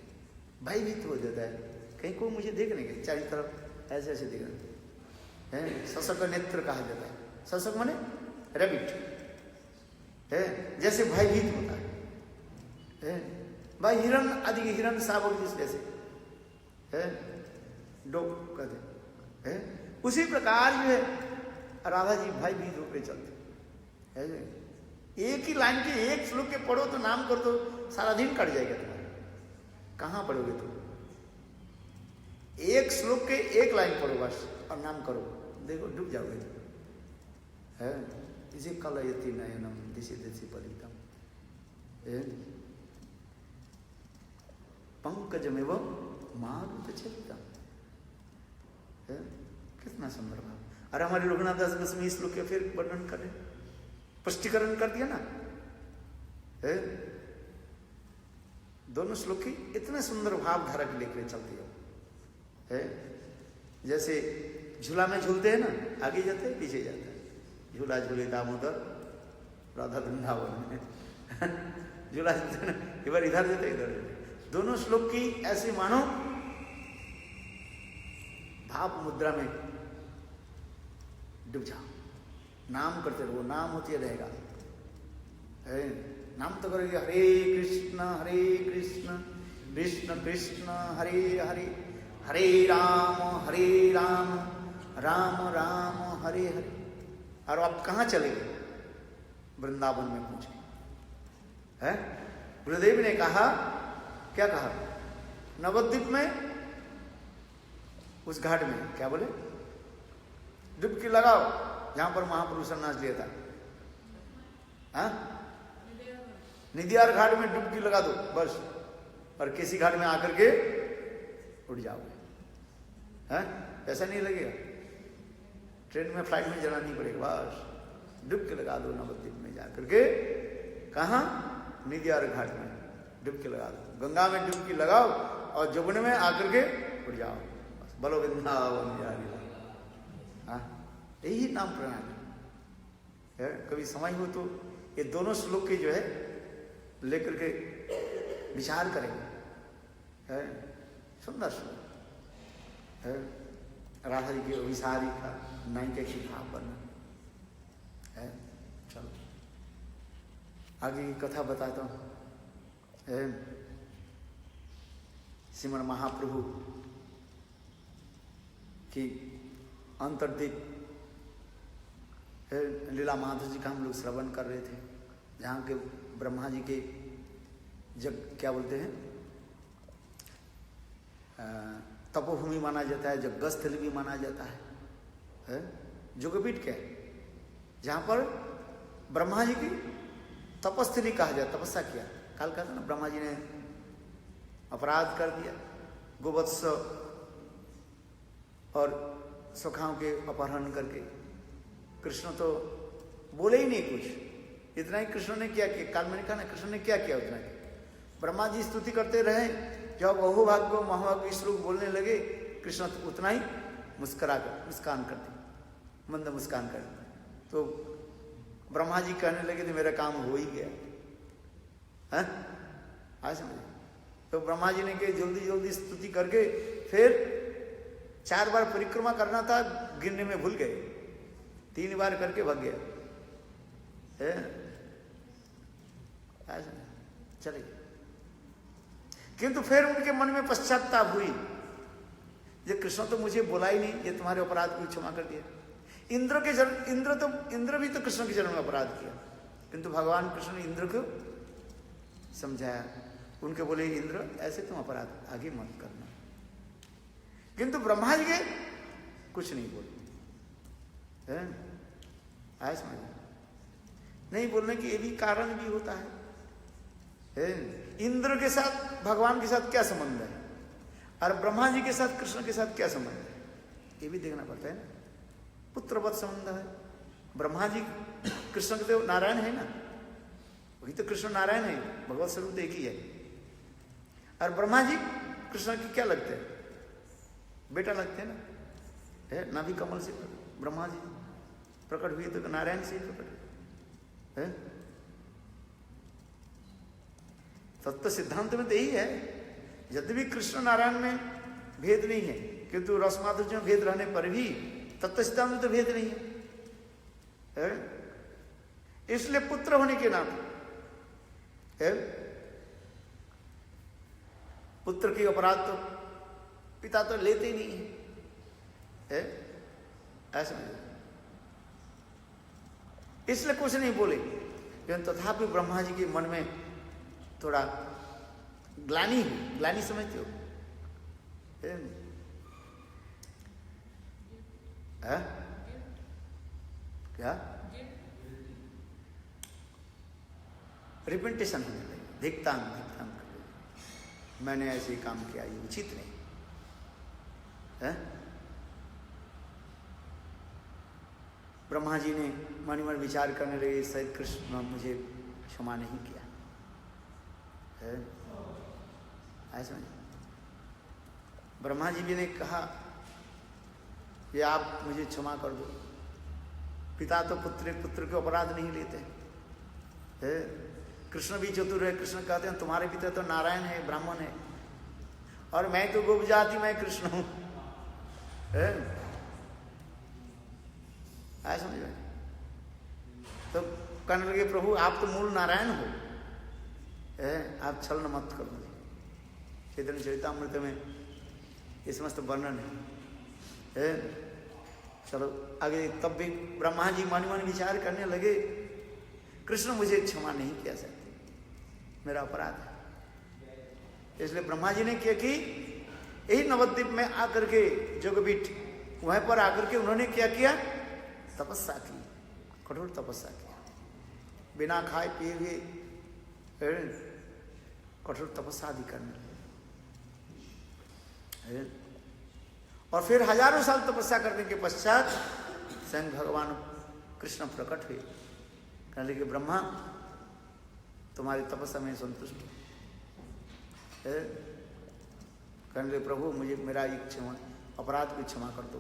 भयभीत हो जाता है, कहीं कोई मुझे देख नहीं गया, चारों तरफ ऐसे ऐसे देख रहे हैं। सशक नेत्र कहा जाता है, सशक माने रैबिट है, जैसे भयभीत होता है भाई, हिरण आदि के हिरण शावक जिस जैसे है डोक कहते हैं, उसी प्रकार जो है राधा जी भयभीत होकर चलते है। एक ही लाइन के एक श्लोक के पढ़ो तो नाम कर दो, सारा दिन कट जाएगा तुम्हारा, कहाँ पढ़ोगे तुम? एक श्लोक के एक लाइन पढ़ो बस और नाम करो, देखो डूब जाओगे तुम है। इसे कलयति नयनम दिशि दिशि पलितम पंकजमेव मारुत चरितम, कितना सुंदर भाव। और हमारे रघुनाथ दास गोस्वामी इस श्लोक के फिर वर्णन करें, स्पष्टीकरण कर दिया ना है। दोनों श्लोक की इतने सुंदर भाव धारा के लेकर चलती है। जैसे झूला में झूलते हैं ना, आगे जाते हैं पीछे जाते हैं, झूला झूले दामोदर राधा वृंदावन में झूला झूलते ना, एक बार इधर जाते इधर जाते। दोनों श्लोक की ऐसे मानो भाव मुद्रा में डूब जाओ, नाम करते रहो, नाम होते रहेगा। नाम तो करोगे, हरे कृष्ण कृष्ण कृष्ण हरे हरे, हरे राम राम राम हरे हरे। और आप कहाँ चले गए? वृंदावन में पहुंचे हैं। गुरुदेव ने कहा, क्या कहा? नवद्वीप में उस घाट में क्या बोले? डुबकी लगाओ जहां पर महापुरुष संन्यास लिया था, निधियार घाट में डुबकी लगा दो बस, और किसी घाट में आकर के उड़ जाओगे। ऐसा नहीं लगेगा, ट्रेन में फ्लाइट में जाना नहीं पड़ेगा, बस डुबकी लगा दो नवद्वीप में जाकर के। कहाँ? निधियार घाट में डुबकी लगा दो, गंगा में डुबकी लगाओ और जमुना में आकर के उड़ जाओ, बस बोलो वृंदावन। यही नाम प्रणाली है। कभी समय हो तो ये दोनों श्लोक के जो है लेकर के विचार करेंगे, है सुंदर श्लोक है। राधा जी की अभिसारी का नायिका की भाव बना है। चलो आगे की कथा बताता हूँ। श्रीमन महाप्रभु की अंतर्दीप लीला माधव जी का हम लोग श्रवण कर रहे थे, जहाँ के ब्रह्मा जी के जग क्या बोलते हैं तपोभूमि माना जाता है, जगस्थल भी माना जाता है। जुगपीठ क्या है? जहाँ पर ब्रह्मा जी की तपस्थली कहा जाता, तपस्या किया। कल कहा था ना, ब्रह्मा जी ने अपराध कर दिया, गोवत्स और सुखाओं के अपहरण करके। कृष्ण तो बोले ही नहीं कुछ, इतना ही कृष्ण ने क्या किया? काल मैंने कहा ना, कृष्ण ने क्या किया उतना ही। ब्रह्मा जी स्तुति करते रहे, जब अहोभाग्य महाभाग्य श्लोक बोलने लगे, कृष्ण तो उतना ही मुस्कान करते, मंद मुस्कान करते। तो ब्रह्मा जी कहने लगे तो मेरा काम हो ही गया है। आज समझे? तो ब्रह्मा जी ने कहा जल्दी जल्दी स्तुति करके, फिर 4 बार परिक्रमा करना था, गिनने में भूल गए, 3 बार करके भाग गया है। चले, किंतु फिर उनके मन में पश्चाताप हुई, ये कृष्ण तो मुझे बोला ही नहीं, ये तुम्हारे अपराध को क्षमा कर दिया। इंद्र भी तो कृष्ण के चरण में अपराध किया, किंतु भगवान कृष्ण ने इंद्र को समझाया। उनके बोले, इंद्र ऐसे तुम अपराध आगे मत करना। किंतु ब्रह्मा जी के कुछ नहीं बोले। आया समझ? नहीं बोलने की ये भी कारण भी होता है। इंद्र के साथ भगवान के साथ क्या संबंध है और ब्रह्मा जी के साथ कृष्ण के साथ क्या संबंध है, ये भी देखना पड़ता है ना। पुत्रवत संबंध है। ब्रह्मा जी कृष्ण के तो नारायण है ना, वही तो कृष्ण नारायण है, भगवत स्वरूप एक ही है। और ब्रह्मा जी कृष्ण के क्या लगते हैं, बेटा लगते हैं ना, है नाभि कमल से ब्रह्मा जी प्रकट हुए तो नारायण से ही प्रकट हुए। तत्व सिद्धांत में तो यही है, यद्यपि कृष्ण नारायण में भेद नहीं है, किंतु रस माधुर्य में भेद रहने पर भी तत्व सिद्धांत में तो भेद नहीं है। इसलिए पुत्र होने के नाते पुत्र की अपराध तो पिता तो लेते ही नहीं है, ऐसा नहीं। इसलिए कुछ नहीं बोले, लेकिन तथापि ब्रह्मा जी के मन में थोड़ा ग्लानि हुई। ग्लानि समझते हो? क्या रिपेंटेशन होने लगी, धिक्तांग कर लगी, मैंने ऐसे काम किया, ये उचित नहीं है। ब्रह्मा जी ने मन ही मन विचार करने लगे, शायद कृष्ण मुझे क्षमा नहीं किया है, ऐसा नहीं। ब्रह्मा जी भी ने कहा ये आप मुझे क्षमा कर दो, पिता तो पुत्र के अपराध नहीं लेते है। कृष्ण भी चतुर है, कृष्ण कहते हैं तुम्हारे पिता तो नारायण है, ब्राह्मण है, और मैं तो गोप जाति, मैं कृष्ण हूं, ऐसा समझ में। तो कहने लगे प्रभु आप तो मूल नारायण हो, आप छल न मत करो। चैतन्य चरितामृत में ये समस्त वर्णन है। चलो आगे। तब भी ब्रह्मा जी मन मन विचार करने लगे, कृष्ण मुझे क्षमा नहीं किया सकते, मेरा अपराध है। इसलिए ब्रह्मा जी ने क्या कि यही नवद्वीप में आकर के जोगपीठ वहीं पर आकर के उन्होंने क्या किया, तपस्या की, कठोर तपस्या किया, बिना खाए पिए हुए कठोर तपस्या आदि करने। और फिर हजारों साल तपस्या करने के पश्चात स्वयं भगवान कृष्ण प्रकट हुए, कहने लगे ब्रह्मा तुम्हारी तपस्या में संतुष्ट हूं। कहने लगे प्रभु मुझे मेरा एक क्षमा, अपराध की क्षमा कर दो।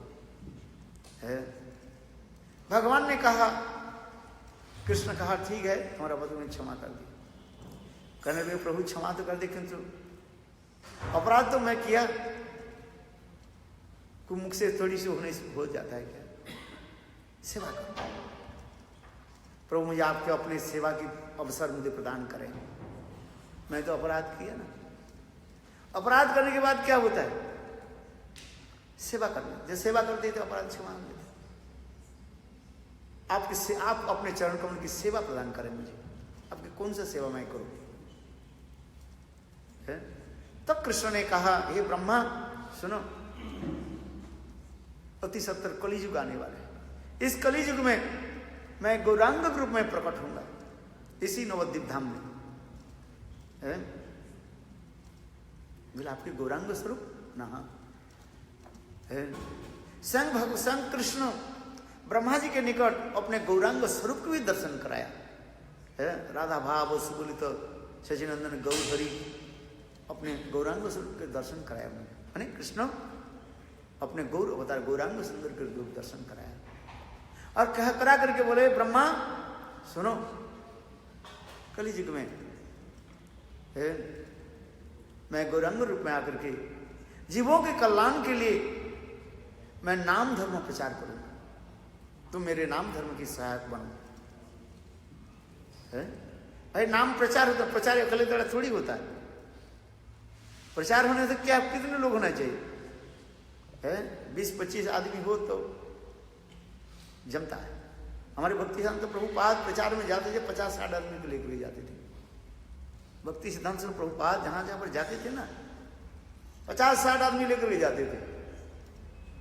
भगवान ने कहा, कृष्ण कहा ठीक है तुम्हारा अपराध में क्षमा कर दी। कहने लगे प्रभु क्षमा तो कर दे, किंतु अपराध तो मैं किया, मुख से थोड़ी सी होने से हो जाता है क्या, सेवा करो प्रभु, मुझे आपके अपने सेवा की अवसर मुझे प्रदान करें, मैं तो अपराध किया ना। अपराध करने के बाद क्या होता है, सेवा करना, जब सेवा करते तो अपराध क्षमा हो जाता। आप अपने चरण कमल की सेवा प्रदान करें मुझे, आपकी कौन सा सेवा मैं करूं। तब कृष्ण ने कहा हे ब्रह्मा सुनो, अति सत्तर कलियुग आने वाला है, इस कलियुग में मैं गौरांग रूप में प्रकट होऊंगा इसी नवद्वीप धाम में। बोले आपके गौरांग स्वरूप ना, स्वयं कृष्ण ब्रह्मा जी के निकट अपने गौरांग स्वरूप को भी दर्शन कराया है। राधा भाव सुबोलित शशिनंदन गौधरी अपने गौरांग स्वरूप के दर्शन कराया उन्होंने, कृष्ण अपने गौर अवतार गौरांग सुंदर के रूप दर्शन कराया। और करा करके बोले ब्रह्मा सुनो, कलियुग में मैं गौरांग रूप में आकर के जीवों के कल्याण के लिए मैं नाम धर्म प्रचार करूंगा, तुम मेरे नाम धर्म की सहायक बनो। भाई नाम प्रचार होता, प्रचार अकेले तरह थोड़ी होता है। प्रचार होने से क्या कितने लोग होना चाहिए, 20-25 आदमी हो तो जमता है। हमारे भक्ति सिद्धांत तो प्रभुपाद प्रचार में जाते थे 50-60 आदमी को लेकर जाते थे। भक्ति सिद्धांत से प्रभुपाद जहां जहां पर जाते थे ना 50-60 आदमी लेकर जाते थे,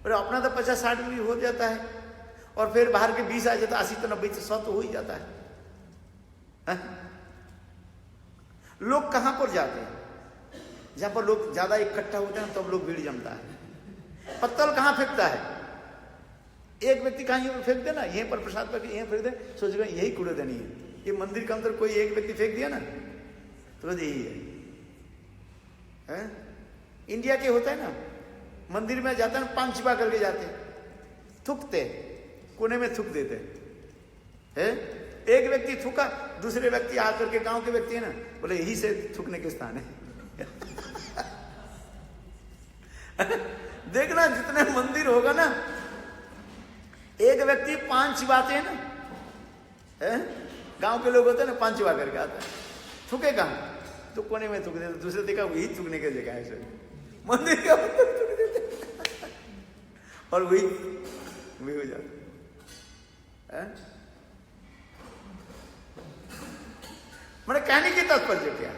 और अपना तो 50-60 भी हो जाता है। और फिर बाहर के 20 आ जाए तो 80 तो 90 तो 100 तो हो ही जाता है। लोग कहां पर जाते हैं? जहां पर लोग ज्यादा इकट्ठा होते हैं तब लोग भीड़ जमता है। पत्तल कहां फेंकता है? एक व्यक्ति कहां ये फेंक दे ना, यहीं पर प्रसाद पर यहीं फेंक दे, सोचेगा यही कूड़ेदानी है। ये मंदिर के अंदर कोई एक व्यक्ति फेंक दिया ना तो यही है। इंडिया के होता है ना, मंदिर में जाता है ना, 5 छिपा करके जाते हैं, थूकते कोने में थूक देते हैं। एक व्यक्ति थूका, दूसरे व्यक्ति आकर के, गांव के व्यक्ति है ना, बोले यही से थूकने के स्थान है। देखना जितने मंदिर होगा ना, एक व्यक्ति 5 छिपाते हैं ना, गांव के लोग होते हैं ना, 5 छिपा करके आता है, थूके कहां? तो कोने में थूक देते, दूसरे देखा वही थूकने की जगह है सर, मंदिर के अंदर थूक देते और वही हो जाता। मैंने कहने की तात्पर्य क्या,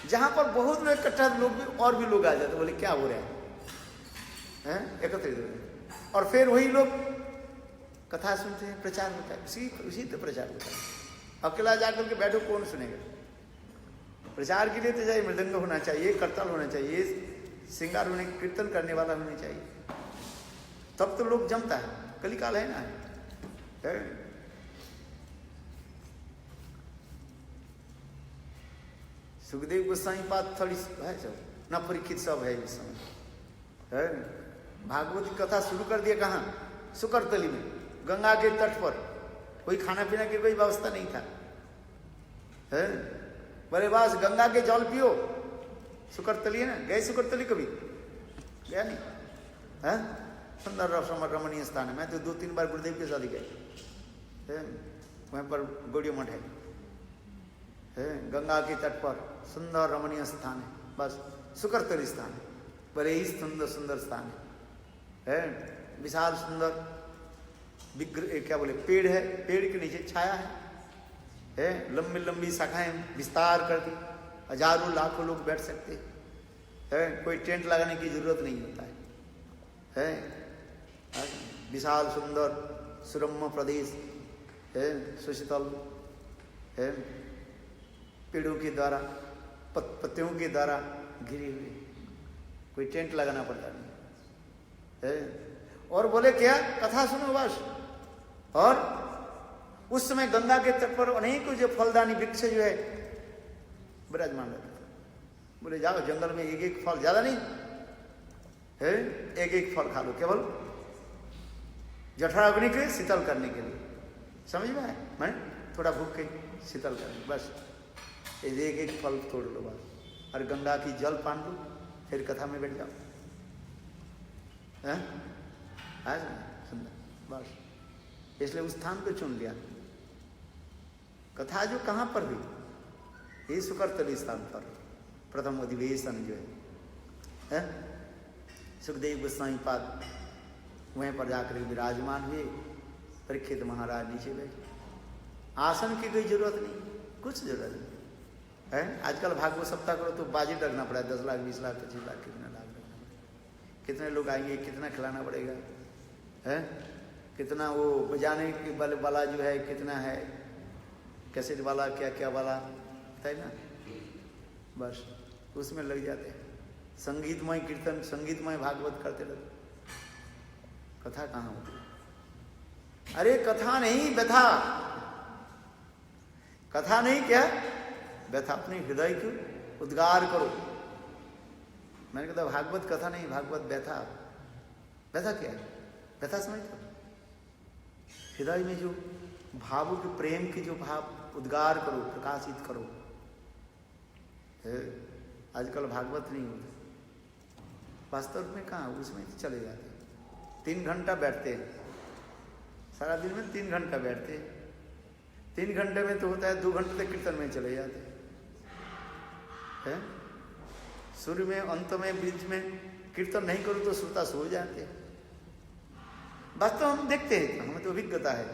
जहां पर बहुत लोग इकट्ठा, लोग भी और भी लोग आ जाते, बोले क्या हो रहा है, एकत्रित हो रहे, और फिर वही लोग कथा सुनते हैं, प्रचार होता है, उसी तो प्रचार होता है। अकेला जाकर के बैठो, कौन सुनेगा? प्रचार के लिए तो चाहिए मृदंग होना चाहिए, करताल होना चाहिए, श्रृंगार होने, कीर्तन करने वाला होना चाहिए, तब तो लोग जमता है। कलिकाल है ना, है? सुखदेव गोस्वामी पाद थोड़ी है सब ना, परीक्षित सब है इस समय, है? भागवत की कथा शुरू कर दिया कहाँ? सुकरतली में, गंगा के तट पर। कोई खाना पीना की कोई व्यवस्था नहीं था, है? बोले बस गंगा के जल पियो। सुकरतली है ना, गए सुकरतली कभी? गया नहीं है? सुंदर रमणीय स्थान है। मैं तो 2-3 बार गुरुदेव के साथ गए, वहां पर गौड़िया मठ है, गंगा के तट पर सुंदर रमणीय स्थान है, बस सुकरतली स्थान है, बड़े ही सुंदर सुंदर स्थान है, विशाल सुंदर विग्रह, क्या बोले, पेड़ है, पेड़ के नीचे छाया है, लंबी लंबी शाखाएं विस्तार कर दी, हजारों लाखों लोग बैठ सकते हैं, कोई टेंट लगाने की जरूरत नहीं होता है, विशाल सुंदर सुरम्य प्रदेश है, सुशीतल है, पेड़ों के द्वारा, पत्तियों के द्वारा घिरे हुए, कोई टेंट लगाना पड़ता नहीं है। और बोले क्या, कथा सुनो बस। और उस समय गंगा के तट पर अनेकों जो फलदानी वृक्ष जो है विराजमान रहते थे। बोले जाओ जंगल में एक एक फल, ज्यादा नहीं है, एक एक फल खा लो, केवल जठराग्नि के शीतल करने के लिए, समझ में आया? मैं थोड़ा भूख के शीतल करने, बस एक एक फल तोड़ लो बस, और गंगा की जल पान लो, फिर कथा में बैठ जाओ, आज सुंदर, बस इसलिए उस स्थान को चुन लिया। कथा जो कहाँ पर हुई? ये सुकरतली स्थान पर प्रथम अधिवेशन जो है, सुखदेव गोस्वामी पाद वहीं पर जाकर विराजमान हुए। परीक्षित महाराज नीचे बैठे, आसन की कोई जरूरत नहीं, कुछ जरूरत नहीं है। आजकल भागवत सप्ताह करो तो बाजी लगना पड़ा है, 10 लाख 20 लाख 25 लाख कितना लाख लगना पड़ेगा, कितने लोग आएंगे, कितना खिलाना पड़ेगा, है कितना वो बजाने के वाला जो है कितना है, कैसेट वाला क्या क्या वाला है ना, बस उसमें लग जाते हैं। संगीतमय कीर्तन, संगीतमय भागवत करते रहते, कथा कहाँ होती? अरे कथा नहीं, व्यथा, कथा नहीं, क्या व्यथा, अपने हृदय को उद्गार करो। मैंने कहा भागवत कथा नहीं, भागवत व्यथा। व्यथा क्या है? व्यथा समझते हो? हृदय में जो भावों के, प्रेम के जो भाव उद्गार करो, प्रकाशित करो। आजकल भागवत नहीं होता, वास्तव में कहाँ, उसमें चले जाते 3 घंटा बैठते हैं, सारा दिन में 3 घंटा बैठते हैं, 3 घंटे में तो होता है 2 घंटे तक कीर्तन में चले जाते हैं। शुरू में, अंत में, बीच में कीर्तन नहीं करो तो श्रोता सो जाते हैं। वास्तव हम देखते हैं, हमें तो अभिज्ञता है।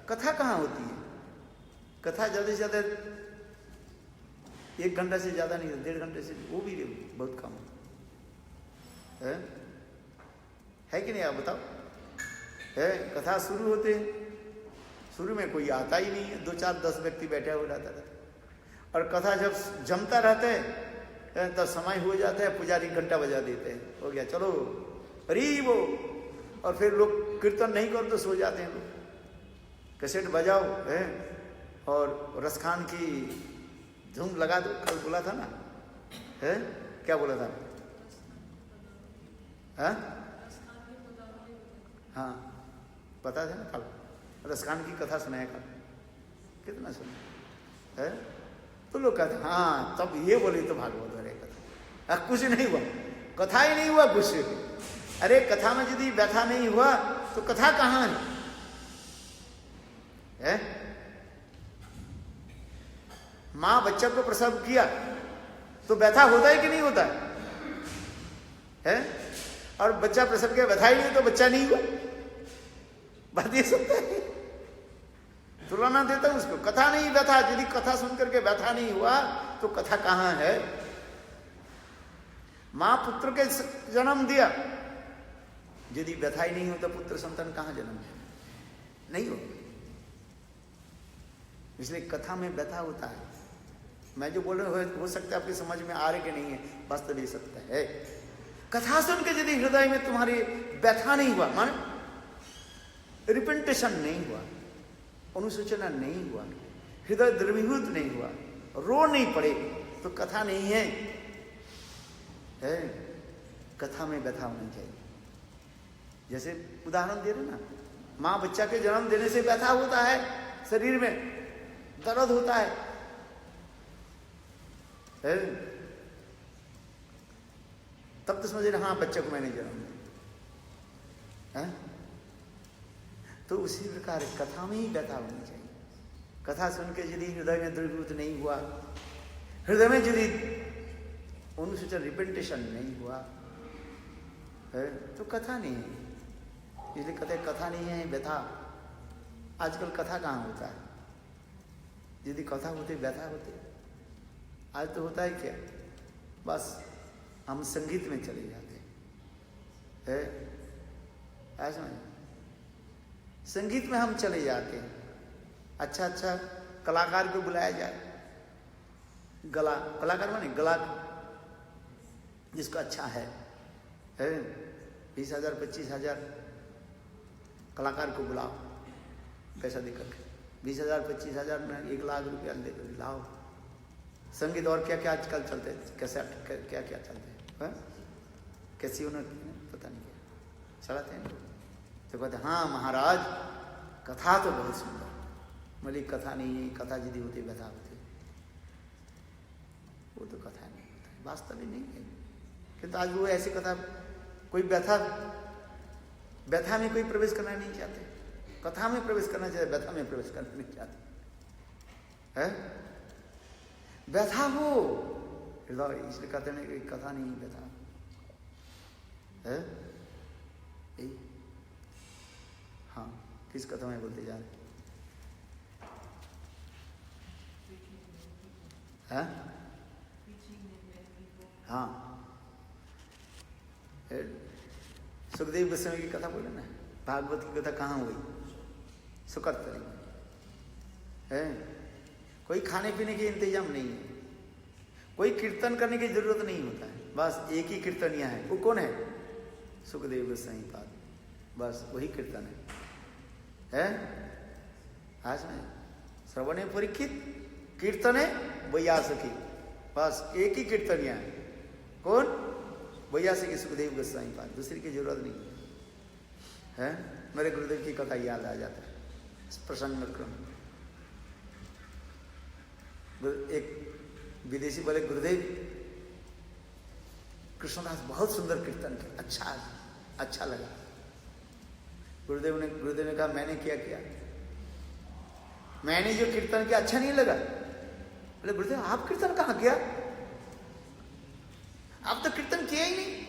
कथा कहाँ होती है? कथा ज्यादा से ज्यादा 1 घंटा से ज्यादा नहीं, 1.5 घंटे से, वो भी बहुत कम है कि नहीं? आप बताओ, है। कथा शुरू होते हैं, शुरू में कोई आता ही नहीं है, 2 4 10 व्यक्ति बैठे हो जाता रहता, और कथा जब जमता रहता है तब समय हो जाता है, पुजारी घंटा बजा देते हैं, हो गया चलो हरी वो, और फिर लोग कीर्तन नहीं करो तो सो जाते हैं लोग, कैसेट बजाओ है और रसखान की धूम लगा दो। कल बोला था ना, है क्या बोला था? हाँ पता था ना, कल रसखान की कथा सुनाया, कल कितना सुना है। तो लोग कहते हाँ तब ये बोली तो भागवत है कथा, कुछ नहीं हुआ, कथा ही नहीं हुआ कुछ। अरे कथा में यदि व्यथा नहीं हुआ तो कथा कहाँ है? माँ बच्चा को प्रसव किया तो व्यथा होता है कि नहीं होता है? और बच्चा प्रसव किया व्यथा ही नहीं तो बच्चा नहीं हुआ, बात ये सकता है। तुलना देता हूं उसको, कथा नहीं व्यथा, यदि कथा सुनकर के व्यथा नहीं हुआ तो कथा कहाँ है? मां पुत्र के जन्म दिया, यदि व्यथा ही नहीं हो तो पुत्र संतान कहाँ जन्म नहीं हो। इसलिए कथा में व्यथा होता है। मैं जो बोल रहा हूं हो सकता है आपकी समझ में आ रहे कि नहीं है, वास्तव ही सकता है। कथा सुन के यदि हृदय में तुम्हारी व्यथा नहीं हुआ, माने रिपेंटेशन नहीं हुआ, अनुसूचना नहीं हुआ, हृदय द्रवीभूत नहीं हुआ, रो नहीं पड़े, तो कथा नहीं है। कथा में व्यथा होनी चाहिए। जैसे उदाहरण दे रहे ना, मां बच्चा के जन्म देने से व्यथा होता है, शरीर में दर्द होता है। तब तो समझे हाँ बच्चे को मैंने जन्म दिया। तो उसी प्रकार कथा में ही व्यथा होनी चाहिए। कथा सुन के यदि हृदय में द्रवीभूत नहीं हुआ, हृदय में यदि अनुसूचन रिपेंटेशन नहीं हुआ है तो कथा नहीं है। इसलिए कहते कथा नहीं है व्यथा। आजकल कथा कहाँ होता है? यदि कथा होती व्यथा होती। आज तो होता है क्या, बस हम संगीत में चले जाते हैं, ऐसा नहीं, संगीत में हम चले जाते हैं। अच्छा अच्छा कलाकार को बुलाया जाए, गला कलाकार माने गला जिसका अच्छा है 20,000 25,000 कलाकार को बुलाओ, पैसा देकर के 20,000 25,000 में 1 लाख रुपया देकर लाओ। संगीत और क्या क्या आजकल चलते हैं, कैसे क्या क्या चलते हैं, कैसी उन्हें पता नहीं क्या चलाते हैं। तो कहते हाँ महाराज कथा तो बहुत सुंदर, मलिक कथा नहीं है, कथा यदि होती व्यथा होती, वो तो कथा नहीं होता है, वास्तव में नहीं है। किंतु आज वो ऐसी कथा, कोई व्यथा में कोई प्रवेश करना नहीं चाहते, कथा में प्रवेश करना चाहते, व्यथा में प्रवेश करना नहीं चाहते है। व्यथा हो हृदय, इसलिए कहते हैं कि कथा नहीं व्यथा है। हाँ किस कथा में बोलते जा रहे हैं? हाँ सुखदेव गोस्वामी की कथा बोले ना, भागवत की कथा कहाँ हुई? सुकर्तरी है। कोई खाने पीने के इंतजाम नहीं है, कोई कीर्तन करने की जरूरत नहीं होता है, बस एक ही कीर्तन यहाँ है। वो कौन है? सुखदेव गोस्वामी पाद, बस वही कीर्तन है। आज में श्रवणे परीक्षित कीर्तने वैयासकी, बस एक ही कीर्तन यहाँ है। कौन? वैयासकी सुखदेव गोस्वामी पाद, दूसरी की जरूरत नहीं है। मेरे गुरुदेव की कथा याद आ जाता है प्रसंग क्रम। एक विदेशी बोले गुरुदेव कृष्णदास बहुत सुंदर कीर्तन किया, अच्छा लगा। गुरुदेव ने कहा मैंने क्या किया? मैंने जो कीर्तन किया अच्छा नहीं लगा? बोले गुरुदेव आप कीर्तन कहाँ किया? आप तो कीर्तन किया ही नहीं।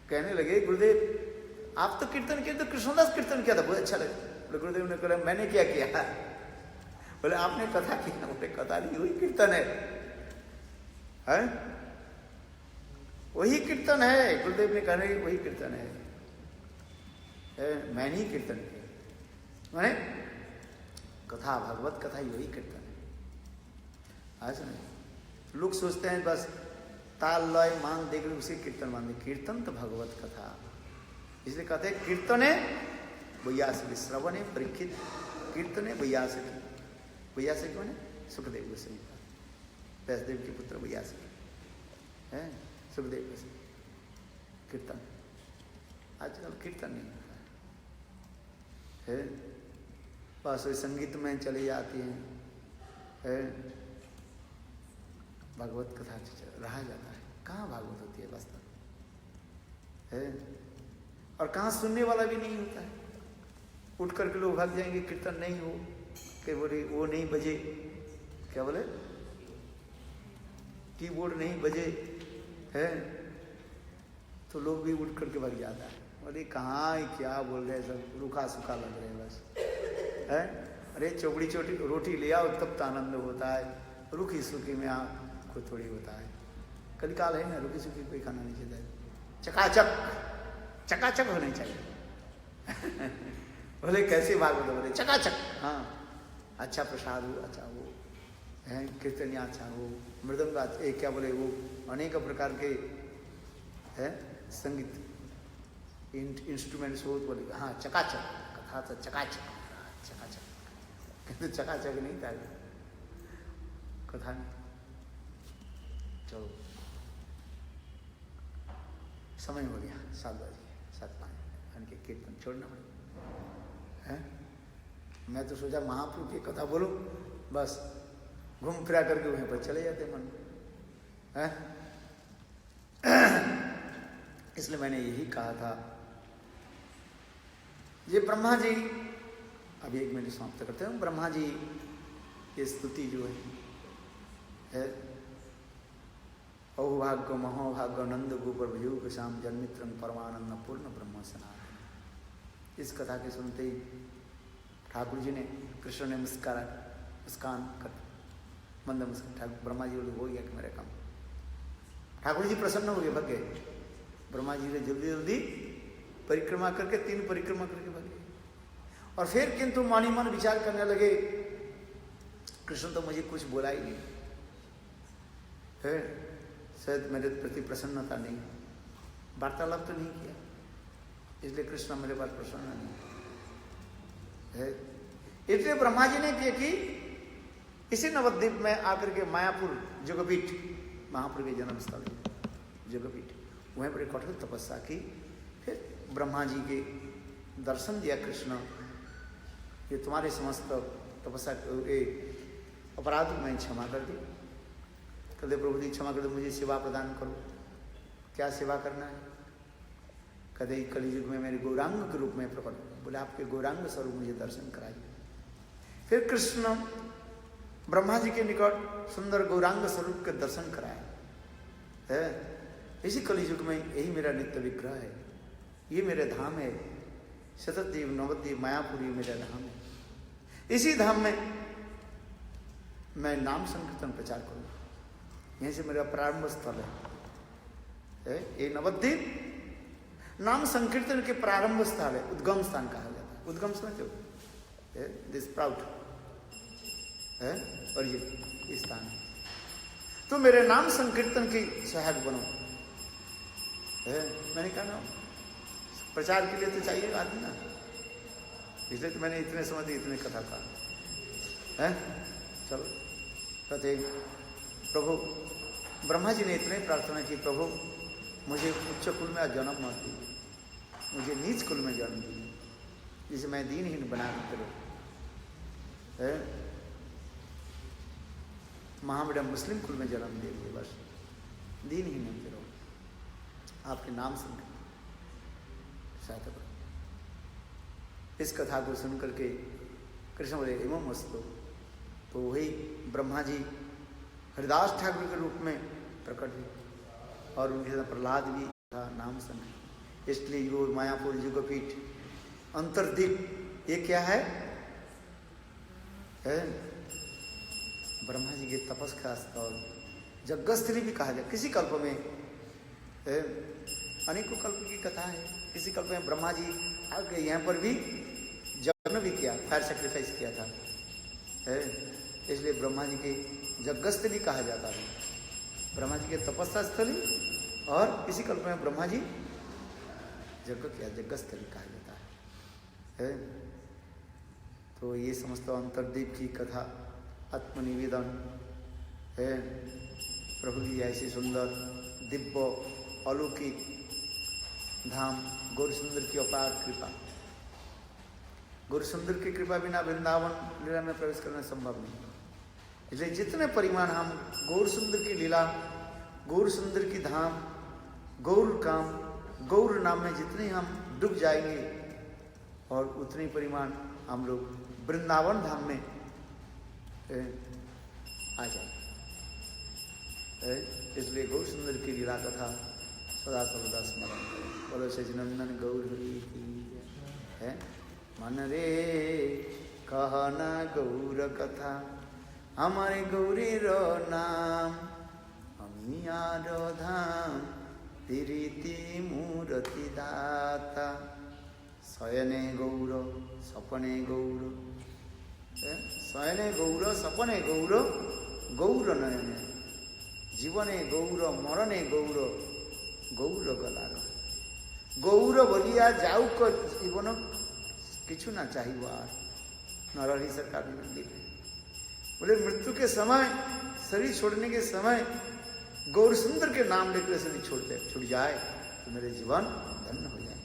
कहने लगे गुरुदेव आप तो कीर्तन किया, तो कृष्णदास कीर्तन किया था, बहुत अच्छा लगा। बोले गुरुदेव ने कहा मैंने क्या किया? बोले आपने कथा की। बोले कथा नहीं, वही कीर्तन है? वही कीर्तन है। गुरुदेव ने कहा वही कीर्तन है। मैं नहीं कीर्तन किया, मैंने कथा, भागवत कथा यही कीर्तन है। आज नहीं, लोग सोचते हैं बस ताल लय मान देख रहे उसे कीर्तन मान दे, कीर्तन तो भगवत कथा, इसलिए कहते हैं कीर्तन है वैयासिक, श्रवण है परीक्षित, कीर्तन है वैयासिक। वैयासिक मैंने सुखदेव गोस्वामी, व्यासदेव के पुत्र वैयासिक है, सुखदेव गोस्वामी। कीर्तन आजकल कीर्तन नहीं होता है, बस वे संगीत में चली जाती है, भागवत कथा रहा जाता है। कहाँ भागवत होती है वास्तव है, और कहाँ सुनने वाला भी नहीं होता है। उठ करके लोग भाग जाएंगे, कीर्तन नहीं हो के बोले वो नहीं बजे, क्या बोले, कीबोर्ड नहीं बजे है, तो लोग भी उठ करके भाग जाता है। अरे कहाँ क्या बोल रहे हैं, सब रूखा सूखा लग रहे हैं बस है। अरे चौकड़ी चोटी रोटी ले आओ तब तो आनंद होता है, रूखी सूखी में कोई थोड़ी होता है। कल काल है ना, रूखी सूखी कोई खाना नहीं चाहिए, चकाचक चकाचक होनी चाहिए। बोले कैसे भागवत, बोले चकाचक, हाँ अच्छा प्रसाद हो, अच्छा हो है, कीर्तन अच्छा हो, मृदंग एक क्या बोले वो अनेक प्रकार के है संगीत इंस्ट्रूमेंट्स हो, तो बोले हाँ चकाचक, कथा तो चकाचक, चकाचक, किंतु चकाचक नहीं था कथा में। चलो समय हो गया, 7 बजे 7:05, उनके कीर्तन छोड़ना पड़ेगा है। मैं तो सोचा महाप्रभु की कथा बोलूं, बस घूम फिरा करके वहीं पर चले जाते मन है। इसलिए मैंने यही कहा था, ये ब्रह्मा जी, अभी 1 मिनट समाप्त करते हैं। ब्रह्मा जी की स्तुति जो है अहोभाग्य महोभाग्य नंद गोपर भयुग श्याम जन्मित्रं परमानंद पूर्ण ब्रह्म सनातन। इस कथा के सुनते ही ठाकुर जी ने, कृष्ण ने मुस्कान कर मंद मुस्कान, ठाकुर ब्रह्मा जी बोले हो गया कि मेरा काम। ठाकुर जी प्रसन्न हो गए, भग गए। ब्रह्मा जी ने जल्दी जल्दी परिक्रमा करके 3 परिक्रमा करके भग गए। और फिर किंतु मानी मन विचार करने लगे, कृष्ण तो मुझे कुछ बोला ही नहीं है, शायद मेरे प्रति प्रसन्नता नहीं, वार्तालाप तो नहीं किया, इसलिए कृष्ण मेरे पास प्रसन्न नहीं है। इसलिए ब्रह्मा जी ने किया कि इसी नवद्वीप में आकर के मायापुर जगपीठ, महाप्रभु के जन्म स्थल जगपीठ, वहीं पर कठोर तपस्या की। फिर ब्रह्मा जी के दर्शन दिया कृष्ण, ये तुम्हारे समस्त तपस्या अपराध मैं क्षमा कर दी। कहते प्रभु जी क्षमा कर दो, मुझे सेवा प्रदान करो। क्या सेवा करना है? कहते कलियुग में मेरे गौरांग के रूप में प्रकट, बोले आपके गौरांग स्वरूप मुझे दर्शन कराइए। फिर कृष्ण ब्रह्मा जी के निकट सुंदर गौरांग स्वरूप के दर्शन कराए है। इसी कलियुग में यही मेरा नित्य विग्रह है, ये मेरे धाम है, शतद्वीप नवद्वीप मायापुर, ये मेरा धाम है। इसी धाम में मैं नाम संकीर्तन प्रचार करूंगा, यहीं से मेरा प्रारंभ स्थल है। ये नवद्वीप नाम संकीर्तन के प्रारंभ स्थल है, उद्गम स्थान कहा जाता है। उद्गम समझते हो, दिस स्प्राउट है, और ये स्थान है। तो मेरे नाम संकीर्तन की सहायक बनो है। मैंने कहा ना, प्रचार के लिए तो चाहिए आदमी ना, इसलिए तो मैंने इतने समय दिए, इतने कथा का है। चलो कहते प्रभु, ब्रह्मा जी ने इतने प्रार्थना की, प्रभु मुझे उच्च कुल में जन्म मत दीजिए, मुझे नीच कुल में जन्म दीजिए, जिसे मैं दीनहीन बना करो है। महामडम मुस्लिम कुल में जन्म दे दिए, बस दीनहीन करो, आपके नाम सुन साथ करो। इस कथा को सुन करके कृष्ण बोले एवं वस्तु, तो वही ब्रह्मा जी हरिदास ठाकुर के रूप में प्रकट हुए, और उनके साथ प्रहलाद भी था नाम संग। इसलिए यो मायापुर युगपीठ अंतर्दीप, ये क्या है? ब्रह्मा जी के तपस का स्थल, जगस्त्री भी कहा जाए। किसी कल्प में अनेकों कल्प की कथा है। किसी कल्प में ब्रह्मा जी आगे यहाँ पर भी यज्ञ भी किया, फायर सेक्रीफाइस किया था, है। इसलिए ब्रह्मा जी के यज्ञस्थली कहा जाता है, ब्रह्मा जी के तपस्या स्थली। और इसी कल्प में ब्रह्मा जी यज्ञ किया, यज्ञस्थली कहा जाता है। तो ये समस्त अंतर्दीप की कथा, आत्मनिवेदन है। प्रभु जी ऐसी सुंदर दिव्य अलौकिक धाम, गौर सुंदर की अपार कृपा। गौर सुंदर की कृपा बिना वृंदावन लीला में प्रवेश करना संभव नहीं। इसलिए जितने परिमाण हम गौर सुंदर की लीला, गौर सुंदर की धाम, गौर काम, गौर नाम में जितने हम डूब जाएंगे और उतने परिमाण हम लोग वृंदावन धाम में आ जाए। इसलिए गौर सुंदर की लीला कथा सदा सर्वदा स्मरण करें। बोलो सचिनंदन गौर हरि की है। मन रे कहना गौर कथा, हमारे गौरी रो नाम, हमी आरो धाम, तिरीति मूर्ति दाता। शयने गौर सपने गौर, शयने गौर सपने गौर, गौर नयने जीवने गौर मरणे गौर, गौर गलार। गौर बोलिया जाऊ को जीवन किछु ना चाहिए आर नरहरि सरकार मंदिर में बोले मृत्यु के समय, शरीर छोड़ने के समय गौर सुंदर के नाम लेकर शरीर छूट जाए तो मेरे जीवन धन्य हो जाए।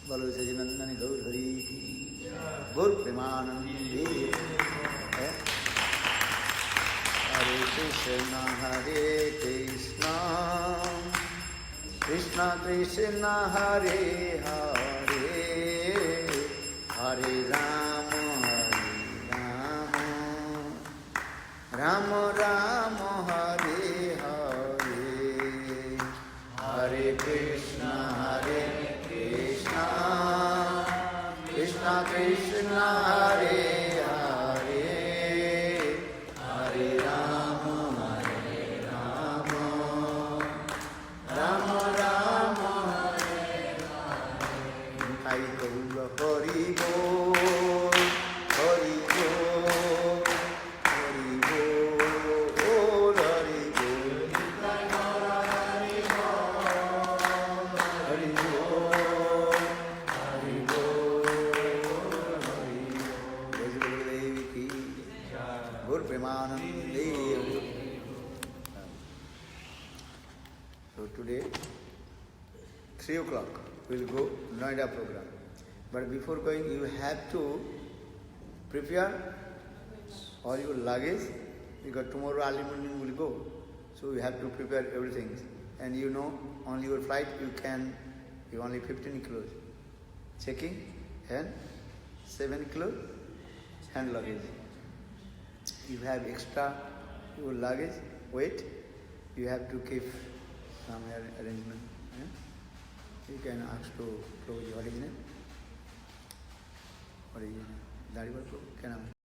बोलो सचिनंदन गौर हरि की, गौर प्रेमानंदी है। हरे कृष्ण कृष्ण कृष्ण हरे हरे, हरे राम राम राम हरे हरे, हरे कृष्ण कृष्ण कृष्ण हरे हरे, हरे राम राम राम हरे हरे। हरि बोल हरि बोल, हरि बोल, हरि बोल, हरि बोल, हरि बोल, हरि बोल, हरि बोल। गुरुदेव की गुरु प्रेमानंदे। So today 3 o'clock we'll go Noida program. But before going, you have to prepare all your luggage because tomorrow early morning we'll go. So you have to prepare everything. And you know, on your flight you only 15 kilos. Checking and 7 kilos hand luggage. You have extra your luggage weight. You have to keep some arrangement. You can ask to close your original. दाढ़ी बाल को क्या नाम है?